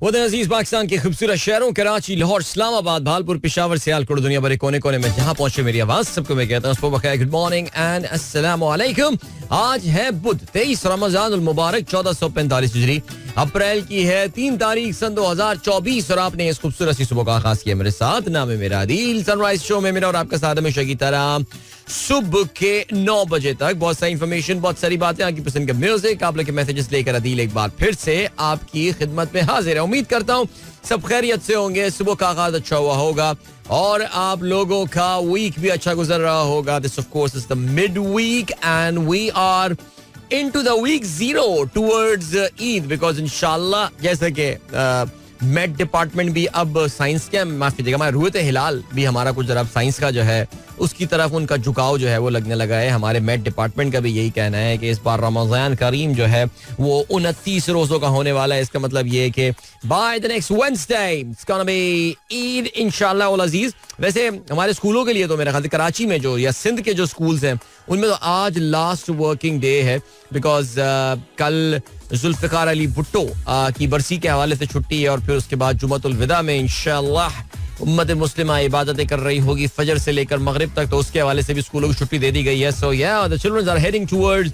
वो अजीज पाकिस्तान के खूबसूरत शहरों कराची, लाहौर, इस्लामाबाद, भालपुर, पेशावर, सियालकोट, दुनिया भर कोने कोने में जहां पहुंचे मेरी आवाज सबको मैं कहता हूं गुड मॉर्निंग एंड अस्सलाम वालेकुम। आज है बुध 23 रमजान उल मुबारक 1445 हिजरी, अप्रैल की है 3 तारीख सन 2024 और आपने इस खूबसूरत सी सुबह का आगाज किया मेरे साथ। नाम है मेरा आदिल। सनराइज शो में मेरा और आपका साथ हमेशा की तरह सुबह के 9 बजे तक बहुत सारी इंफॉर्मेशन, बहुत सारी बातें, आपकी पसंद का म्यूजिक, आप लोग के मैसेजेस लेकर अदील एक बार फिर से आपकी खिदमत में हाजिर है। उम्मीद करता हूँ सब खैरियत से होंगे, सुबह का आगाज अच्छा हुआ होगा और आप लोगों का वीक भी अच्छा गुजर रहा होगा। This of course is the mid week and we are into the week 0 towards Eid because इंशाल्लाह जैसे कि मेड डिपार्टमेंट भी अब साइंस के माफ कीजिएगा हमारे रूहत हिलाल भी हमारा कुछ जरा साइंस का जो है उसकी तरफ उनका झुकाव जो है वो लगने लगा है। हमारे मेड डिपार्टमेंट का भी यही कहना है कि इस बार रमजान करीम जो है वो 29 रोजों का होने वाला है। इसका मतलब ये है कि by the next Wednesday it's gonna be Eid इंशाल्लाह उल अजीज। वैसे हमारे स्कूलों के लिए तो मेरा ख्याल है कराची में जो या सिंध के जो स्कूल्स हैं उनमें तो आज लास्ट वर्किंग डे है बिकॉज कल जुल्फिकार अली भुट्टो की बरसी के हवाले से छुट्टी है और फिर उसके बाद जुमअतुल विदा में इंशाल्लाह उम्मत मुस्लिमा इबादतें कर रही होगी फजर से लेकर मगरिब तक, तो उसके हवाले से भी स्कूलों की छुट्टी दे दी गई है। So yeah the children are heading towards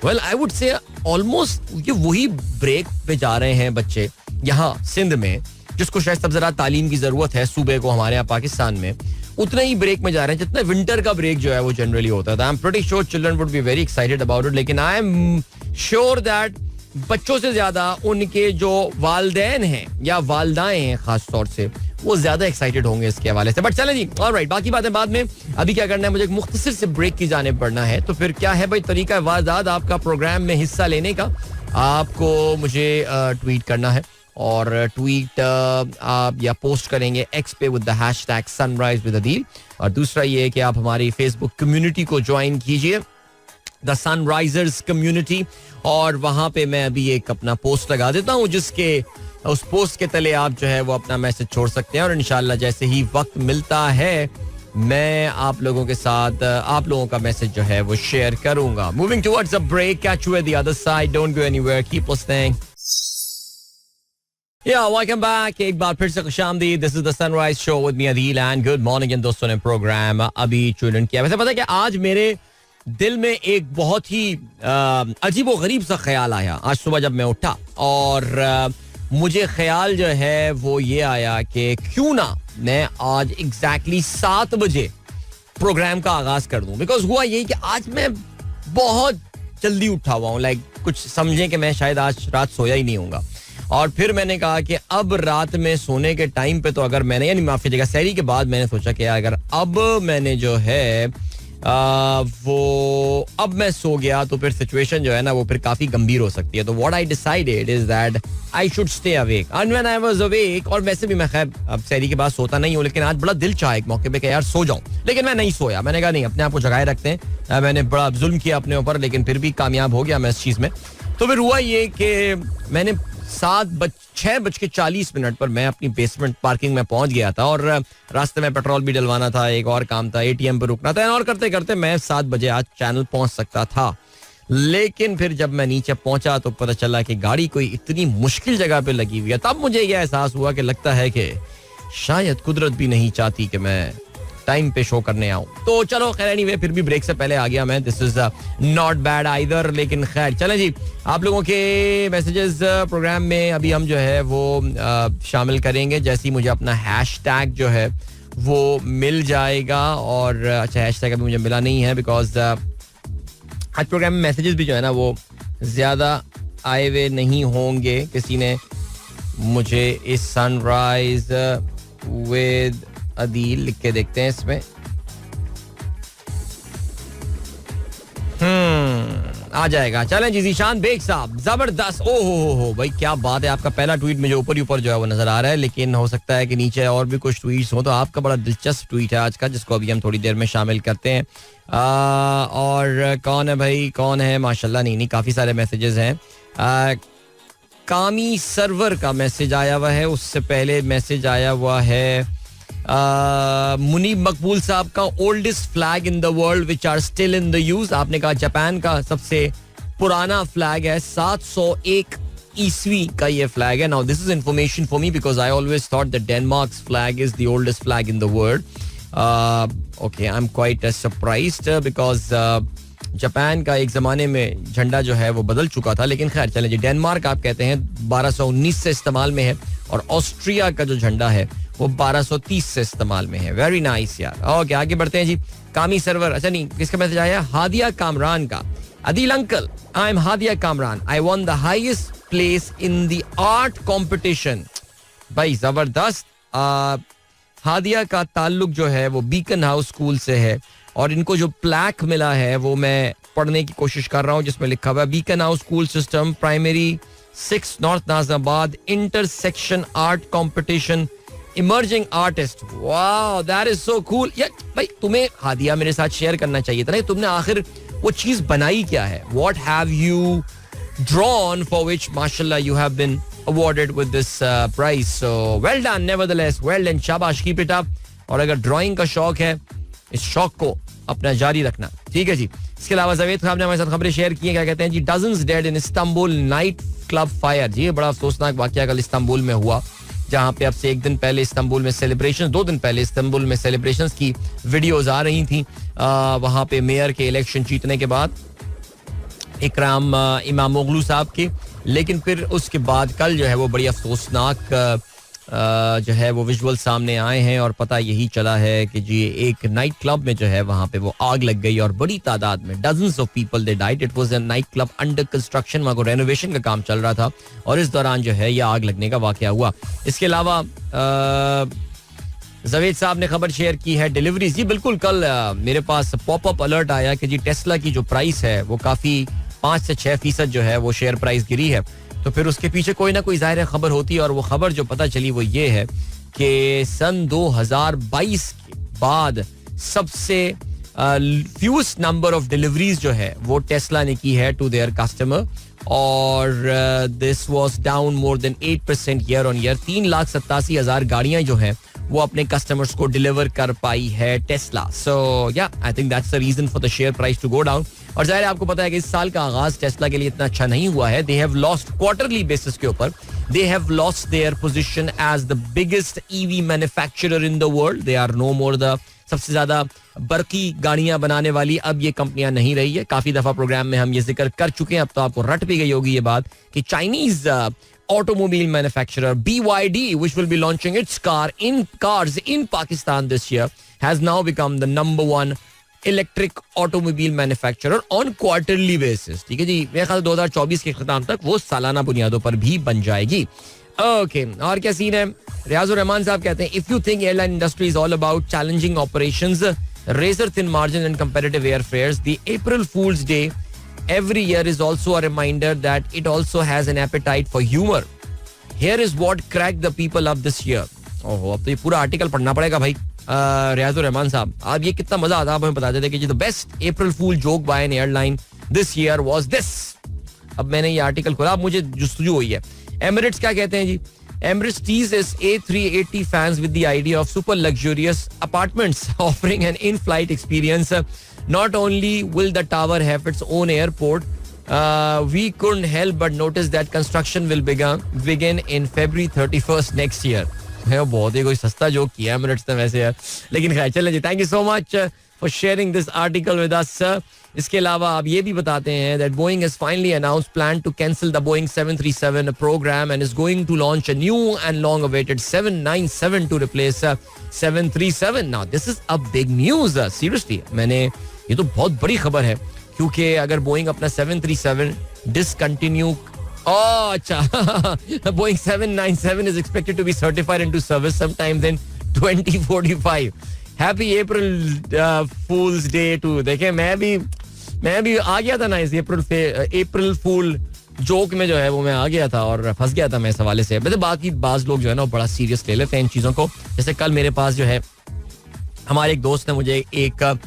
well I would say almost ये वही ब्रेक पे जा रहे हैं बच्चे यहाँ सिंध में जिसको शायद सबसे ज्यादा तालीम की जरूरत है सूबे को हमारे यहाँ पाकिस्तान में, उतना ही ब्रेक में जा रहे हैं जितना विंटर का ब्रेक जो है वो जनरली होता था। I am pretty sure children would be very excited about it, लेकिन आई एम श्योर दैट बच्चों से ज्यादा उनके जो वालिदैन हैं या वालदाएं हैं खास तौर से वो ज्यादा एक्साइटेड होंगे इसके हवाले से। बट चले जी ऑलराइट, बाकी बातें बाद में। अभी क्या करना है, मुझे एक मुख्तसर से ब्रेक की जाने पड़ना है। तो फिर क्या है भाई तरीका वाज़ात आपका प्रोग्राम में हिस्सा लेने का, आपको मुझे ट्वीट करना है और ट्वीट आप या पोस्ट करेंगे एक्स पे with the hashtag sunrise with Adeel. और दूसरा ये है कि आप हमारी फेसबुक कम्युनिटी को ज्वाइन कीजिए, द सनराइजर्स कम्युनिटी, और वहां पे मैं अभी एक अपना पोस्ट लगा देता हूँ जिसके उस पोस्ट के तले आप जो है वो अपना मैसेज छोड़ सकते हैं और इंशाल्लाह जैसे ही वक्त मिलता है मैं आप लोगों के साथ आप लोगों का मैसेज जो है वो शेयर करूंगा। Moving towards a break, catch you at the other side, don't go anywhere, keep listening. Yeah welcome back, एक बार फिर से खुशामदीद। This is the sunrise show with me Adeel and good morning. इन दोस्तों ने प्रोग्राम अभी चुन किया। वैसे पता है कि आज मेरे दिल में एक बहुत ही अजीब व गरीब सा ख्याल आया आज सुबह जब मैं उठा और मुझे ख्याल जो है वो ये आया कि क्यों ना मैं आज एग्जैक्टली 7 बजे प्रोग्राम का आगाज कर दूं। बिकॉज हुआ यही कि आज मैं बहुत जल्दी उठा हुआ हूँ, लाइक कुछ समझें कि मैं शायद आज रात सोया ही नहीं होऊंगा। और फिर मैंने कहा कि अब रात में सोने के टाइम पे तो अगर मैंने यानी माफ कीजिएगा सहरी के बाद मैंने सोचा कि अगर अब मैंने जो है वो अब मैं सो गया तो फिर सिचुएशन जो है ना वो फिर काफी गंभीर हो सकती है। तो what I decided is that I should stay awake and when I was awake, और वैसे भी मैं खैर अब सहरी के बाद सोता नहीं हूँ लेकिन आज बड़ा दिल चाहा एक मौके पे कि यार सो जाऊं, लेकिन मैं नहीं सोया। मैंने कहा नहीं, अपने आप को जगाए रखते हैं। मैंने बड़ा जुल्म किया अपने ऊपर लेकिन फिर भी कामयाब हो गया मैं इस चीज में। तो फिर हुआ ये कि मैंने 6:40 पर मैं अपनी बेसमेंट पार्किंग में पहुंच गया था और रास्ते में पेट्रोल भी डलवाना था, एक और काम था, एटीएम पर रुकना था और करते करते मैं 7 बजे आज चैनल पहुंच सकता था। लेकिन फिर जब मैं नीचे पहुंचा तो पता चला कि गाड़ी कोई इतनी मुश्किल जगह पे लगी हुई है। तब मुझे यह एहसास हुआ कि लगता है कि शायद कुदरत भी नहीं चाहती कि मैं टाइम पे शो करने आऊं। तो चलो खैर एनीवे फिर भी ब्रेक से पहले आ गया मैं, this is not bad either. लेकिन खैर चलें जी, आप लोगों के मैसेजेस प्रोग्राम में अभी हम जो है वो शामिल करेंगे जैसे ही मुझे अपना हैशटैग जो है वो मिल जाएगा। और अच्छा हैशटैग अभी मुझे मिला नहीं है बिकॉज आज प्रोग्राम में मैसेजेस भी जो है ना वो ज्यादा आए हुए नहीं होंगे। किसी ने मुझे इस सनराइज विद अदील लिख के देखते हैं इसमें, आ जाएगा। चलें जी, जीशान बेग साहब जबरदस्त, ओ हो भाई क्या बात है। आपका पहला ट्वीट मुझे ऊपर ही ऊपर जो है वो नजर आ रहा है, लेकिन हो सकता है कि नीचे और भी कुछ ट्वीट्स हो। तो आपका बड़ा दिलचस्प ट्वीट है आज का जिसको अभी हम थोड़ी देर में शामिल करते हैं। और कौन है भाई, कौन है? माशाल्लाह नहीं काफी सारे मैसेजेस हैं। कामी सर्वर का मैसेज आया हुआ है, उससे पहले मैसेज आया हुआ है मुनीब मकबूल साहब का oldest flag in the world which are still in the use. आपने कहा जापान का सबसे पुराना फ्लैग है, 701 ईस्वी का ये फ्लैग है. Now this is information for me because I always thought that Denmark's flag is the oldest flag in the world. Okay, I am quite surprised because Japan का एक जमाने में झंडा जो है वो बदल चुका था. लेकिन खैर चलें जी. डेनमार्क आप कहते हैं 1219 से इस्तेमाल में है और ऑस्ट्रिया का जो झंडा है वो 1230 से इस्तेमाल में है. वेरी नाइस यार. ओके, आगे बढ़ते हैं जी. कामी सरवर, अच्छा नहीं, किसका मैसेज आया? हादिया कामरान का. Adeel uncle, I am Hadiya Kamran. I won the highest place in the art competition. भाई जबरदस्त. हादिया का ताल्लुक जो है वो बीकन हाउस स्कूल से है और इनको जो प्लैक मिला है वो मैं पढ़ने की कोशिश कर रहा हूँ, जिसमें लिखा हुआ है beacon house school system primary 6 north Nazimabad intersection art competition emerging artist. Wow, that is so cool. यार भाई तुम्हें हादिया मेरे साथ शेयर करना चाहिए था ना. तुमने आखिर वो चीज बनाई क्या है? What have you drawn for which माशाल्लाह you have been awarded with this prize. So well done, nevertheless, well done, शाबाश, keep it up. और अगर ड्राइंग का शौक है, इस शौक को अपना जारी रखना. ठीक है जी. इसके अलावा जावेद खान ने हमारे साथ खबरें शेयर की हैं. क्या कहते हैं जी? dozens dead in Istanbul night club fire. जी ये बड़ा अफसोसनाक वाकया कल इस्तांबुल में हुआ, जहां पे अब से एक दिन पहले इस्तांबुल में सेलिब्रेशन, 2 दिन पहले इस्तांबुल में सेलिब्रेशन की वीडियोज आ रही थी. वहां पे मेयर के इलेक्शन जीतने के बाद इकराम इमामोगलू साहब के. लेकिन फिर उसके बाद कल जो है वो बड़ी अफसोसनाक जो है वो विजुअल सामने आए हैं और पता यही चला है कि जी एक नाइट क्लब में जो है वहां पे वो आग लग गई और बड़ी तादाद में dozens of people they died. It was a night club under construction. वहां को रेनोवेशन का काम चल रहा था और इस दौरान जो है ये आग लगने का वाकया हुआ. इसके अलावा जवेद साहब ने खबर शेयर की है डिलीवरीज. जी बिल्कुल, कल मेरे पास पॉपअप अलर्ट आया कि जी टेस्ला की जो प्राइस है वो काफी 5 से 6% जो है वो शेयर प्राइस गिरी है. तो फिर उसके पीछे कोई ना कोई जाहिर खबर होती है और वो खबर जो पता चली वो ये है कि सन 2022 के बाद सबसे फ्यूस्ट नंबर ऑफ डिलीवरीज जो है वो टेस्ला ने की है टू देयर कस्टमर और this was down more than 8% year on year. 3,87,000 गाड़ियां जो हैं वो अपने कस्टमर्स को डिलीवर कर पाई है Tesla. So yeah I think that's the reason for the share price to go down. और जाहिर है आपको पता है कि इस साल का आगाज टेस्ला के लिए इतना अच्छा नहीं हुआ है. They have lost quarterly basis के ऊपर, they have lost their position as the biggest EV manufacturer in the world. They are no more the सबसे ज्यादा बरकी गाड़ियां बनाने वाली अब ये कंपनियां नहीं रही है. काफी दफा प्रोग्राम में हम ये जिक्र कर चुके हैं, अब तो आपको रट भी गई होगी ये बात कि Chinese automobile manufacturer BYD, which will be launching its cars in Pakistan this year, has now become the number 1 electric automobile manufacturer on quarterly basis. ठीक है जी, मेरे ख्याल 2024 के खत्म तक वो सालाना बुनियादों पर भी बन जाएगी. ओके, और क्या सीन है? रियाजुर रहमान साहब कहते हैं if you think airline industry is all about challenging operations, razor thin margin and competitive airfares, the April Fool's Day every year is also a reminder that it also has an appetite for humor. Here is what cracked the people up this year. ओहो, अब तो ये पूरा article पढ़ना पड़ेगा भाई. रियाजुर रहमान साहब, आप ये कितना मजा आता है आप हमें बताते थे कि the best April fool joke by an airline this year was this. अब मैंने ये आर्टिकल खोला, अब मुझे जुस्तजू हुई है. एमिरेट्स क्या कहते हैं जी? Emirates teases A380 fans with the idea of super luxurious apartments offering an in-flight experience. Not only will the tower have its own airport, we couldn't help but notice that construction will begin in February 31st next year. बहुत ही कोई सस्ता joke किया Emirates ने वैसे यार. लेकिन खैर चलें जी, thank you so much for sharing this article with us. इसके अलावा आप ये भी बताते हैं that Boeing has finally announced plan to cancel the Boeing 737 program and is going to launch a new and long-awaited 797 to replace 737. Now this is a big news. Seriously, ये तो बहुत बड़ी खबर है क्योंकि अगर Boeing अपना 737 discontinue अच्छा Boeing 797 is expected to be certified into service sometime in 2045. Happy April Fool's Day to. देखें मैं भी आ गया था ना इस अप्रैल फूल जोक में जो है वो मैं आ गया था और फंस गया था मैं इस हवाले से. वैसे बाकी बाज लोग जो है ना वो बड़ा सीरियस ले लेते हैं इन चीज़ों को. जैसे कल मेरे पास जो है हमारे एक दोस्त ने मुझे एक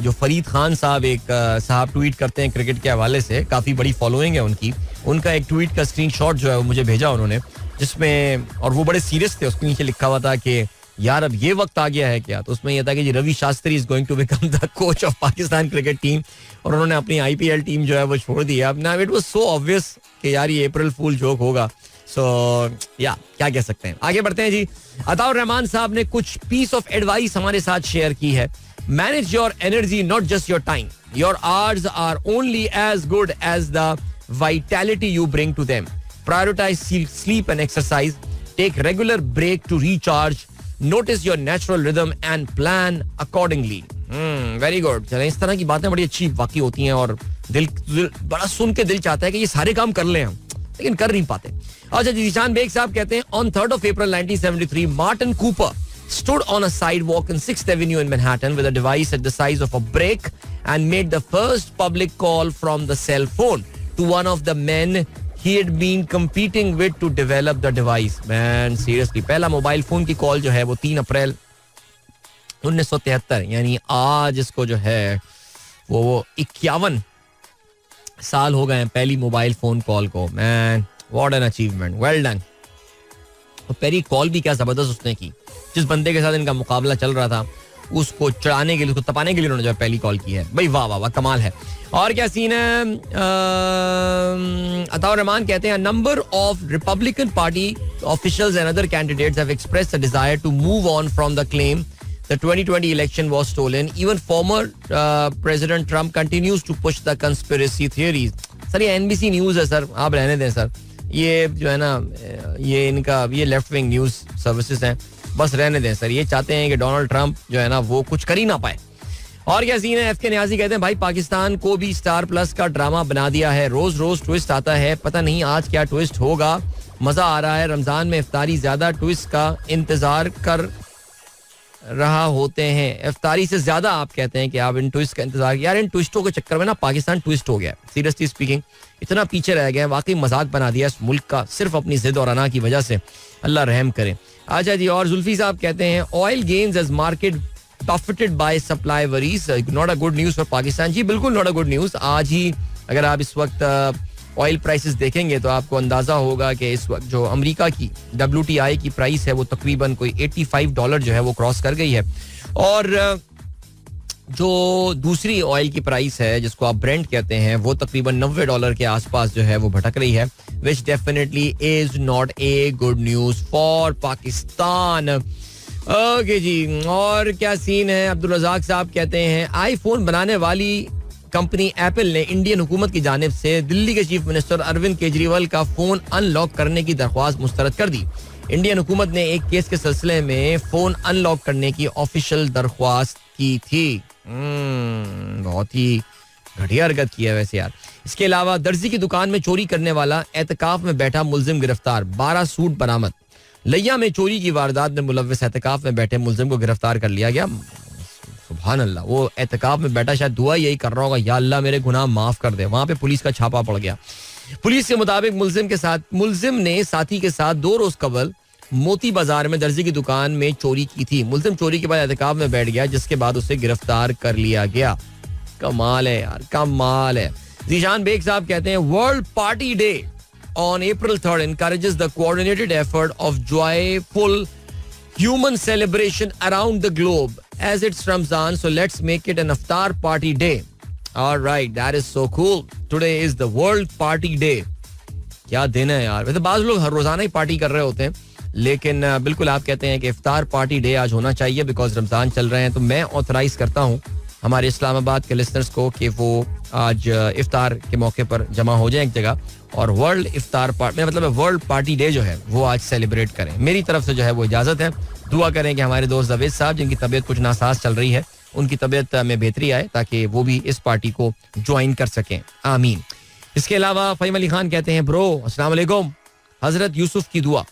जो फरीद खान साहब एक साहब ट्वीट करते हैं क्रिकेट के हवाले से, काफ़ी बड़ी फॉलोइंग है उनकी, उनका एक ट्वीट का स्क्रीनशॉट जो है वो मुझे भेजा उन्होंने, जिसमें और वो बड़े सीरियस थे. उसके नीचे लिखा हुआ था कि यार अब ये वक्त आ गया है क्या. तो उसमें यह था कि जी Ravi Shastri is going to become the coach of Pakistan cricket team और उन्होंने अपनी IPL टीम जो है वो छोड़ दी. अब ना इट वाज सो ऑब्वियस कि यार ये अप्रैल फूल जोक होगा. सो या क्या कह सकते हैं. आगे बढ़ते हैं जी. अताउर रहमान साहब ने कुछ पीस ऑफ एडवाइस हमारे साथ शेयर की है. Manage your energy, not just your time. Your hours are only as good as the vitality you bring to them. Prioritize sleep and exercise. Take regular break to recharge. Notice your natural rhythm and plan accordingly. Very good. चलें, इस तरह की बातें बड़ी अच्छी वाकई होती हैं और दिल बड़ा सुन के दिल चाहता है कि ये सारे काम कर लें हम, लेकिन कर नहीं पाते. अच्छा जी, जीशान बेग साहब कहते हैं on 3rd of April 1973, Martin Cooper stood on a sidewalk in 6th Avenue in Manhattan with a device at the size of a brick and made the first public call from the cell phone to one of the men he had been competing with to develop the device. Man, seriously, पहला mobile phone की call जो है वो 3 अप्रैल 1973, यानी आज इसको जो है वो 51 साल हो गए हैं पहली मोबाइल फोन कॉल को. Man, what an achievement, well done. और पहली कॉल भी क्या जबरदस्त उसने की. जिस बंदे के साथ इनका मुकाबला चल रहा था उसको चढ़ाने के लिए, उसको तपाने के लिए उन्होंने जो पहली कॉल की है. भाई वाह वाह वाह, कमाल है. और क्या सीन है. अताउर रहमान कहते हैं number of Republican party officials and other candidates have expressed the desire to move on from the claim the 2020 election was stolen. Even former President Trump continues to push the conspiracy theories. Sir ये NBC news है sir, आप रहने दें sir. ये जो है ना, ये इनका ये लेफ्ट विंग न्यूज सर्विसेज हैं, बस रहने दें सर. ये चाहते हैं कि डोनाल्ड ट्रंप जो है ना वो कुछ कर ही ना पाए. और क्या सीन है. एफ के न्याजी कहते हैं भाई पाकिस्तान को भी स्टार प्लस का ड्रामा बना दिया है. रोज रोज ट्विस्ट आता है, पता नहीं आज क्या ट्विस्ट होगा. मजा आ रहा है. रमजान में इफ्तारी ज्यादा ट्विस्ट का इंतजार कर रहा होते हैं. इफ्तारी से ज्यादा आप कहते हैं कि आप इन ट्विस्ट का इंतजार. यार इन ट्विस्टों के चक्कर में ना पाकिस्तान ट्विस्ट हो गया. सीरियसली स्पीकिंग, इतना पीछे रह गया, वाकई मजाक बना दिया इस मुल्क का सिर्फ अपनी जिद और अना की वजह से. अल्लाह रहम करे. अच्छा जी, और जुल्फी साहब कहते हैं oil gains as market buffeted by supply worries. Not a good news for Pakistan. जी बिल्कुल not a good news. आज ही अगर आप इस वक्त ऑयल प्राइसेस देखेंगे तो आपको अंदाजा होगा कि इस वक्त जो अमेरिका की WTI की प्राइस है वो तकरीबन कोई $85 जो है वो क्रॉस कर गई है. और जो दूसरी ऑयल की प्राइस है जिसको आप ब्रेंट कहते हैं वो तकरीबन $90 के आसपास जो है वो भटक रही है. Which definitely is not a good news for Pakistan. Okay जी, और क्या सीन है. अब्दुल रज़ाक साहब कहते हैं आईफोन बनाने वाली कंपनी एप्पल ने इंडियन हुकूमत की जानिब से दिल्ली के चीफ मिनिस्टर अरविंद केजरीवाल का फोन अनलॉक करने की दरख्वास्त मुस्तरद कर दी. इंडियन हुकूमत ने एक केस के सिलसिले में फोन अनलॉक करने की ऑफिशियल दरख्वास्त की थी. बहुत ही घटिया हरकत की है वैसे यार. इसके अलावा दर्जी की दुकान में चोरी करने वाला एहतिकाफ में बैठा मुलजिम गिरफ्तार. 12 सूट बरामद. लिया में चोरी की वारदात में मुलव्विस एहतिकाफ में बैठे मुलजिम को गिरफ्तार कर लिया गया. सुभान अल्लाह, वो एहतिकाफ में बैठा शायद दुआ यही कर रहा होगा, या अल्लाह मेरे गुनाह माफ कर दे. वहां पे पुलिस का छापा पड़ गया. पुलिस के मुताबिक मुलजिम ने साथी के साथ 2 रोज कबल मोती बाजार में दर्जी की दुकान में चोरी की थी. मुलजिम चोरी के बाद एहतिकाफ में बैठ गया जिसके बाद उसे गिरफ्तार कर लिया गया. कमाल है यार, कमाल है. जीशान बेग साहब कहते हैं world party day on April 3rd encourages the coordinated effort of joyful human celebration around the globe as it's Ramzan, so let's make it an iftar party day. All right, that is so cool. Today is the world party day. क्या दिन है यार. वैसे बाज़ लोग हर रोजाना ही party कर रहे होते हैं, लेकिन बिल्कुल आप कहते हैं कि इफ्तार पार्टी डे आज होना चाहिए बिकॉज रमजान चल रहे हैं. तो मैं ऑथराइज करता हूँ हमारे इस्लामाबाद के लिसनर्स को कि वो आज इफ्तार के मौके पर जमा हो जाए एक जगह और वर्ल्ड इफ्तार पार्टी, मतलब वर्ल्ड पार्टी डे जो है वो आज सेलिब्रेट करें. मेरी तरफ से जो है वो इजाजत है. दुआ करें कि हमारे दोस्त जावेद साहब जिनकी तबीयत कुछ नासाज चल रही है उनकी तबीयत में बेहतरी आए ताकि वो भी इस पार्टी को ज्वाइन कर सकें. आमीन. इसके अलावा फ़हीम अली खान कहते हैं ब्रो अस्सलाम वालेकुम, हजरत यूसुफ की दुआ.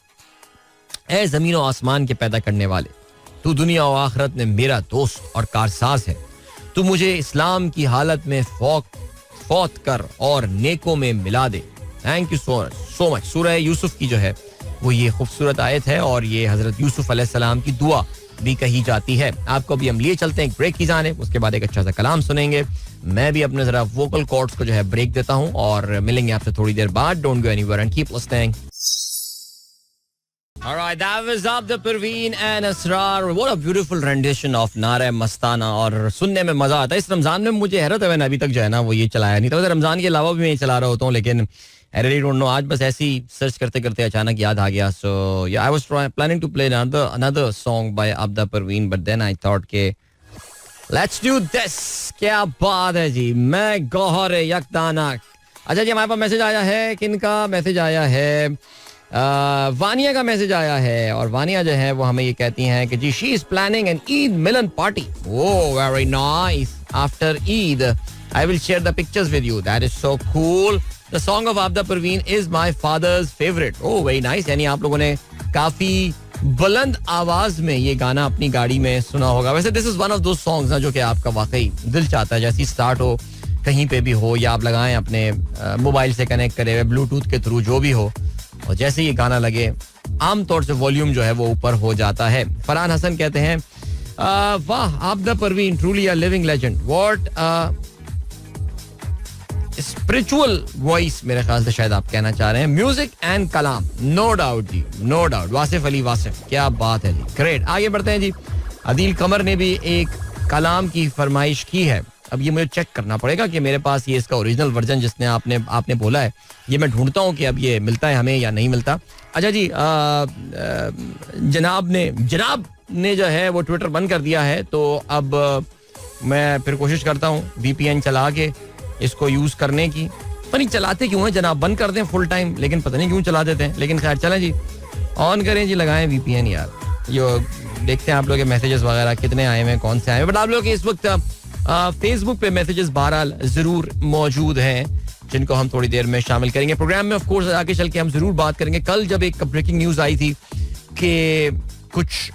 ए जमीन और आसमान के पैदा करने वाले, तू दुनिया और आखिरत में मेरा दोस्त और कारसाज है. तू मुझे इस्लाम की हालत में फौत कर और नेकों में मिला दे. Thank you so much. सूरह यूसुफ की जो है वो ये खूबसूरत आयत है और ये हजरत यूसुफ अलैहिस्सलाम की दुआ भी कही जाती है. आपको भी हम लिए चलते हैं एक ब्रेक की जानिब, उसके बाद एक अच्छा सा कलाम सुनेंगे. मैं भी अपने जरा वोकल कॉर्ड्स को जो है ब्रेक देता हूँ और मिलेंगे आपसे थोड़ी देर बाद. Don't go anywhere and keep listening. Alright, that was Abda Parveen and Asrar. What a beautiful rendition of नारे मस्ताना. और सुनने में मजा आता है. इस रमजान में मुझे हैरत है मैंने अभी तक जो है ना वो ये चलाया नहीं था. रमजान के अलावा भी मैं ये चला रहा होता हूँ, लेकिन आई रियली डोंट नो, आज बस ऐसे ही सर्च करते करते अचानक याद आ गया. So yeah I was planning to play another song by Abida Parveen, but then I thought के लेट्स डू दिस. क्या बात है जी, मैं गौहर यकदाना. अच्छा जी, हमारे पास मैसेज आया है. किनका मैसेज आया है? वानिया का मैसेज आया है. और वानिया जो है वो हमें ये कहती हैं कि जी she is planning an Eid Milan party. Oh very nice. After Eid I will share the pictures with you. That is so cool. The song of Abida Parveen is my father's favourite. Oh very nice. यानी आप लोगों ने काफी बुलंद आवाज में ये गाना अपनी गाड़ी में सुना होगा. वैसे दिस इज वन ऑफ दो सॉन्ग्स जो कि आपका वाकई दिल चाहता है जैसे स्टार्ट हो, कहीं पे भी हो, या आप लगाएं अपने मोबाइल से कनेक्ट करे हुए ब्लूटूथ के थ्रू, जो भी हो, और जैसे ये गाना लगे आमतौर से वॉल्यूम जो है वो ऊपर हो जाता है. फरहान हसन कहते हैं वाह Abida Parveen truly a living legend. What spiritual voice, मेरे ख्याल से शायद आप कहना चाह रहे हैं. Music and kalam, no doubt जी, नो डाउट. वासिफ अली वासिफ, क्या बात है जी, ग्रेट. आगे बढ़ते हैं जी. अदील कमर ने भी एक कलाम की फरमाइश की है. अब ये मुझे चेक करना पड़ेगा कि मेरे पास ये इसका ओरिजिनल वर्जन जिसने आपने बोला है, ये मैं ढूंढता हूँ कि अब ये मिलता है हमें या नहीं मिलता. अच्छा जी, जनाब ने जो है वो ट्विटर बंद कर दिया है, तो अब मैं फिर कोशिश करता हूँ VPN चला के इसको यूज करने की. पता नहीं चलाते क्यों है जनाब, बंद कर दें फुल टाइम, लेकिन पता नहीं क्यों चला देते हैं. लेकिन खैर चलें जी, ऑन करें जी, लगाएं VPN यार. यो देखते हैं आप लोग के मैसेजेस वगैरह कितने आए हैं, कौन से आए हैं. बट आप लोग इस वक्त फेसबुक पे मैसेजेस बहरहाल जरूर मौजूद हैं, जिनको हम थोड़ी देर में शामिल करेंगे प्रोग्राम में. ऑफ कोर्स आगे चल के हम जरूर बात करेंगे. कल जब एक ब्रेकिंग न्यूज आई थी कि कुछ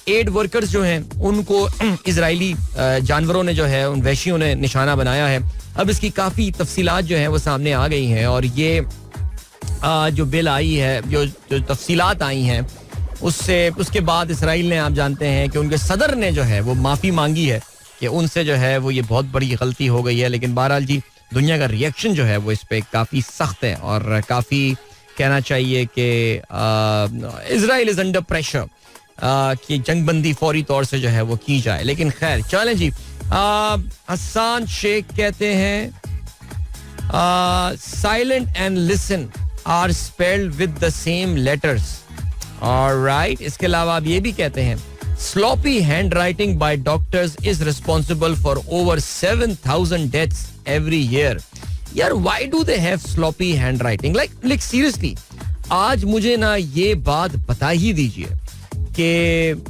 एड वर्कर्स जो हैं उनको इजरायली जानवरों ने जो है, उन वहशियों ने निशाना बनाया है. अब इसकी काफी तफसीलात जो है वो सामने आ गई हैं, और ये जो बिल आई है, जो तफसीलात आई हैं, उसके बाद इसराइल ने, आप जानते हैं कि उनके सदर ने जो है वो माफी मांगी है कि उनसे जो है वो ये बहुत बड़ी गलती हो गई है. लेकिन बहरहाल जी, दुनिया का रिएक्शन जो है वो इस पे काफी सख्त है, और काफी कहना चाहिए कि इजराइल इज अंडर प्रेशर कि जंगबंदी फौरी तौर से जो है वो की जाए. लेकिन खैर चलें जी. हसन शेख कहते हैं silent and listen are spelled with the same letters. Alright. इसके अलावा आप ये भी कहते हैं sloppy hand writing by doctors is responsible for over 7,000 deaths every year. यार why do they have sloppy hand writing? Like seriously, आज मुझे ना ये बात बता ही दीजिए कि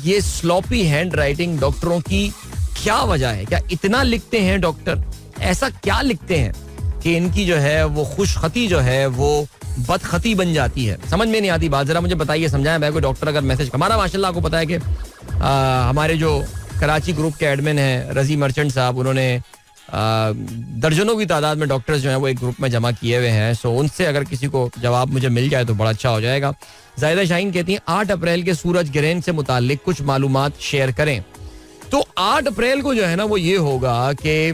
ये स्लॉपी हैंड राइटिंग डॉक्टरों की क्या वजह है. क्या इतना लिखते हैं डॉक्टर? ऐसा क्या लिखते हैं कि इनकी जो है वो खुशखती जो है वो बदखती बन जाती है? समझ में नहीं आती बात. जरा मुझे बताइए, समझाएं भाई. कोई डॉक्टर अगर मैसेज, हमारा माशाल्लाह आपको पता है कि हमारे जो कराची ग्रुप के एडमिन हैं रजी मर्चेंट साहब, उन्होंने दर्जनों की तादाद में डॉक्टर्स जो हैं वो एक ग्रुप में जमा किए हुए हैं. सो उनसे अगर किसी को जवाब मुझे मिल जाए तो बड़ा अच्छा हो जाएगा. जाहिदा शाहीन कहती हैं 8 अप्रैल के सूरज ग्रहण से मुताल्लिक कुछ मालूमात शेयर करें. तो 8 अप्रैल को जो है ना वो ये होगा कि